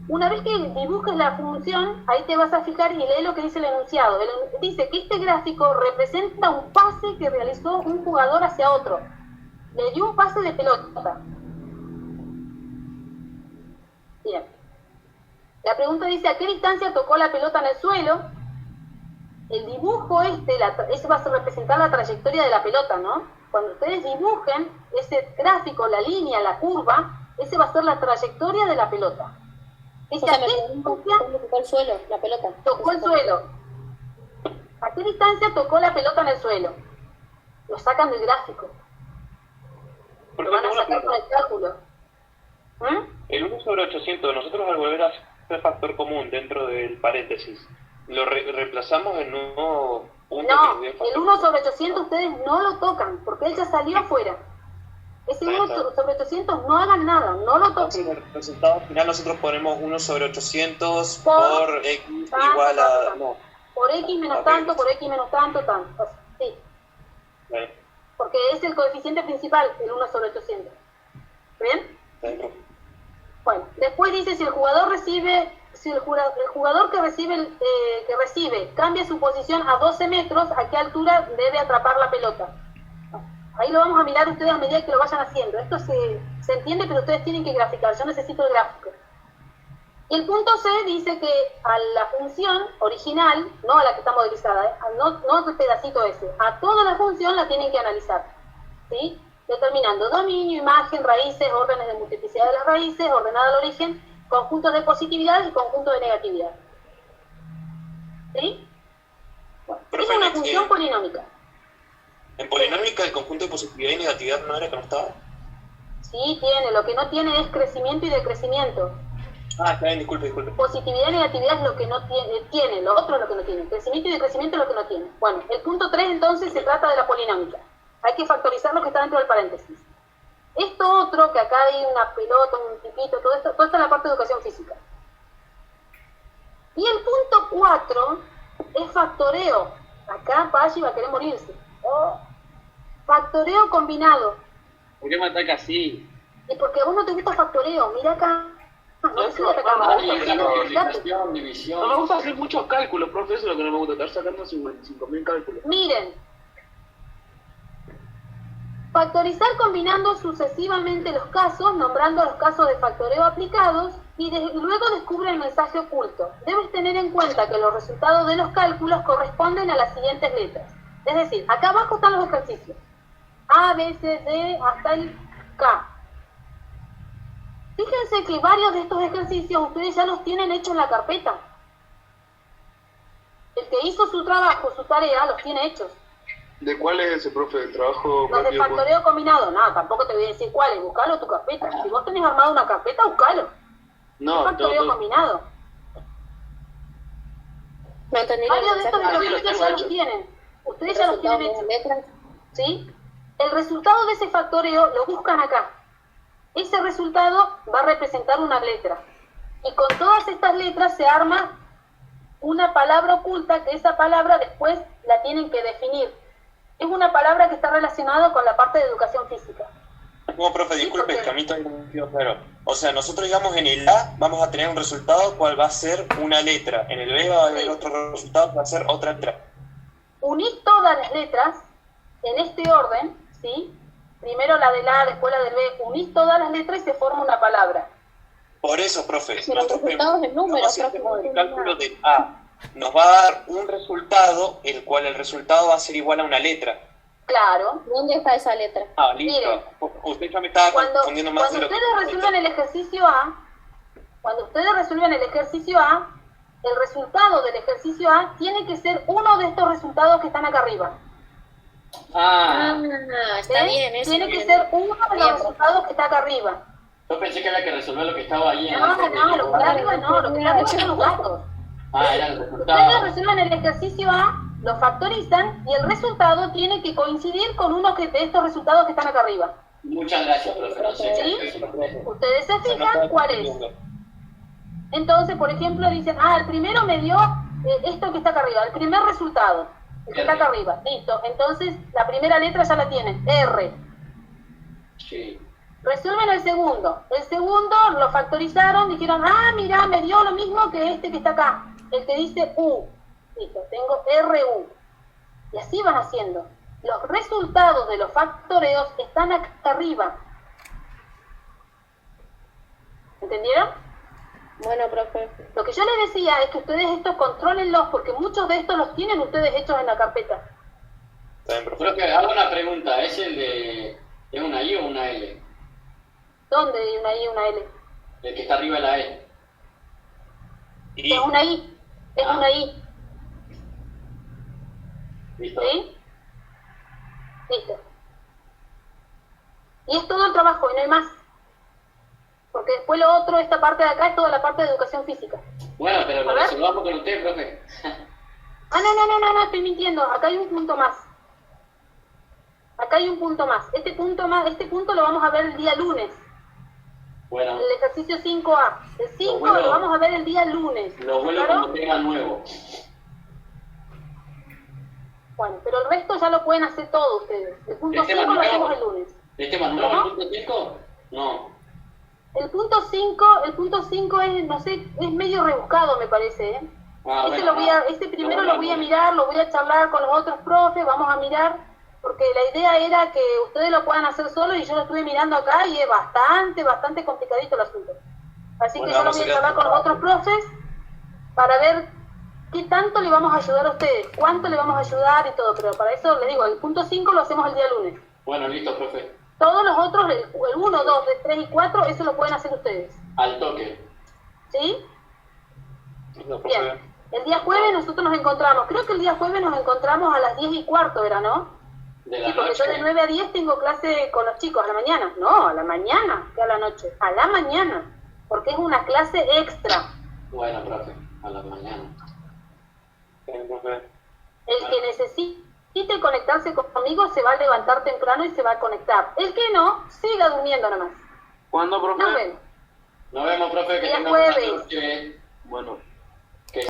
Una vez que dibujes la función, ahí te vas a fijar y lee lo que dice el enunciado. Dice que este gráfico representa un pase que realizó un jugador hacia otro. Le dio un pase de pelota. Bien. La pregunta dice, ¿a qué distancia tocó la pelota en el suelo? El dibujo ese va a representar la trayectoria de la pelota, ¿no? Cuando ustedes dibujen ese gráfico, la línea, la curva, ese va a ser la trayectoria de la pelota. O sea, ¿cómo tocó el suelo, la pelota? Tocó el suelo. ¿A qué distancia tocó la pelota en el suelo? Lo sacan del gráfico. Lo van a sacar con el cálculo. El 1 sobre 800, nosotros al volver a hacer factor común dentro del paréntesis, ¿lo reemplazamos en nuevo punto? No, el 1 sobre 800 ustedes no lo tocan, porque él ya salió afuera. Ese 1 sobre 800 no hagan nada, no lo toquen. En el resultado final nosotros ponemos 1 sobre 800 por X igual a... No. Por X menos tanto, por X menos tanto, tanto. Sí. Bueno. Porque es el coeficiente principal, el 1 sobre 800. ¿Bien? Dentro. Bueno, después dice si el jugador recibe, si el jugador que recibe cambia su posición a 12 metros, ¿a qué altura debe atrapar la pelota? Ahí lo vamos a mirar ustedes a medida que lo vayan haciendo. Esto se entiende, pero ustedes tienen que graficar. Yo necesito el gráfico. Y el punto C dice que a la función original, no a la que está modelizada, no el pedacito ese, a toda la función la tienen que analizar, ¿sí? Determinando dominio, imagen, raíces, órdenes de multiplicidad de las raíces, ordenada al origen, conjuntos de positividad y conjuntos de negatividad. ¿Sí? Bueno, es una función polinómica. En polinómica el conjunto de positividad y negatividad no era que no estaba. Sí, tiene. Lo que no tiene es crecimiento y decrecimiento. Ah, está bien, disculpe. Positividad y negatividad es lo que no tiene, lo otro es lo que no tiene. Crecimiento y decrecimiento es lo que no tiene. Bueno, el punto 3 entonces se trata de la polinómica. Hay que factorizar lo que está dentro del paréntesis. Esto otro, que acá hay una pelota, un tipito, todo esto es la parte de educación física. Y el punto 4 es factoreo. Acá Pachi va a querer morirse. Factoreo combinado. ¿Por qué me ataca así? Y porque a vos no te gusta factoreo, mira acá. División. No me gusta hacer muchos cálculos, profe, eso es lo que no me gusta, estar sacando 55.000 cálculos. Miren, factorizar combinando sucesivamente los casos, nombrando los casos de factoreo aplicados y luego descubre el mensaje oculto. Debes tener en cuenta que los resultados de los cálculos corresponden a las siguientes letras. Es decir, acá abajo están los ejercicios. A, B, C, D, hasta el K. Fíjense que varios de estos ejercicios ustedes ya los tienen hechos en la carpeta. El que hizo su trabajo, su tarea, los tiene hechos. ¿De cuál es ese, profe? ¿El trabajo Los de práctico? factoreo combinado, nada, tampoco te voy a decir cuál es, buscalo en tu carpeta. Si vos tenés armado una carpeta, buscalo. No, Factoreo todo. combinado. No entendí Varios de estos lo que ejercicios ya los tienen. Ustedes ya los tienen hechos. ¿Sí? El resultado de ese factoreo lo buscan acá. Ese resultado va a representar una letra. Y con todas estas letras se arma una palabra oculta, que esa palabra después la tienen que definir. Es una palabra que está relacionada con la parte de educación física. No, profe, disculpe, es que a mí todavía no me quedó claro. O sea, nosotros digamos en el A vamos a tener un resultado cual va a ser una letra. En el B va a haber otro resultado que va a ser otra letra. Unís todas las letras en este orden, ¿sí? Primero la del A, después la del B, unís todas las letras y se forma una palabra. Por eso, profe, Pero el resultado es en números, si profe, hacemos el no cálculo tiene del A, nos va a dar un resultado, el cual el resultado va a ser igual a una letra. Claro. ¿Dónde está esa letra? Ah, listo. Miren, Usted ya me estaba confundiendo más cuando de lo que... ustedes resuelven el ejercicio A, el resultado del ejercicio A tiene que ser uno de estos resultados que están acá arriba. Está bien, eso Tiene que bien. ser uno de los resultados que está acá arriba. Yo pensé que había que resolver lo que estaba ahí en No, el no, lo que está arriba no, lo que está arriba son los datos. era el Ustedes resultado. resuelven el ejercicio A, lo factorizan y el resultado tiene que coincidir con uno de estos resultados que están acá arriba. Muchas gracias, profe. No sé ¿Sí? qué es. Ustedes se fijan cuál es. Entonces, por ejemplo, dicen, el primero me dio esto que está acá arriba, el primer resultado, el que está acá arriba. Listo, entonces la primera letra ya la tienen, R. Sí. Resuelven el segundo lo factorizaron, dijeron, mira, me dio lo mismo que este que está acá, el que dice U. Listo, tengo RU. Y así van haciendo. Los resultados de los factoreos están acá arriba. ¿Entendieron? Bueno, profe. Lo que yo les decía es que ustedes estos controlenlos, porque muchos de estos los tienen ustedes hechos en la carpeta. Está bien, profe. Profe, hago una pregunta. ¿Es el de... ¿Es una I o una L? ¿Dónde hay una I y una L? El que está arriba de la E. Y Es una I, es Ah. una I, ¿Listo? ¿sí? Listo. Y es todo el trabajo y no hay más. Porque después lo otro, esta parte de acá, es toda la parte de educación física. Bueno, pero A lo ver. resolvamos con usted, profe. Ah, no, estoy mintiendo. Acá hay un punto más. Acá hay un punto más. Este punto lo vamos a ver el día lunes. Bueno, El ejercicio 5A. El 5 bueno. lo vamos a ver el día lunes. lo vuelvo ¿Claro? como tema nuevo. Bueno, pero el resto ya lo pueden hacer todos ustedes. El punto ¿Este 5 lo manual? hacemos el lunes. ¿Es tema nuevo ¿Cómo? el punto 5? No. El punto 5 es, no sé, es medio rebuscado, me parece, ¿eh? Ah, Este, bueno, este primero lo voy a mirar, lo voy a charlar con los otros profes, vamos a mirar, porque la idea era que ustedes lo puedan hacer solos y yo lo estuve mirando acá y es bastante complicadito el asunto. Así Bueno, que yo lo vamos voy a a charlar con los otros profes para ver qué tanto le vamos a ayudar a ustedes, cuánto le vamos a ayudar y todo, pero para eso les digo, el punto 5 lo hacemos el día lunes. Bueno, listo, profe. Todos los otros, el 1, 2, 3 y 4, eso lo pueden hacer ustedes. Al toque. ¿Sí? No, profe. Bien. El día jueves nosotros nos encontramos, creo que el día jueves nos encontramos a las 10:15, ¿verdad, no? De la Sí, porque noche. yo de 9 a 10 tengo clase con los chicos, a la mañana. No, a la mañana, que a la noche. A la mañana, porque es una clase extra. Bueno, profe, a la mañana. Está bien, profe. El que necesite conectarse conmigo se va a levantar temprano y se va a conectar. El que no, siga durmiendo nomás. ¿Cuándo, profe? Nos vemos. Nos vemos, profe, que Día tenga buena jueves. noche. Bueno.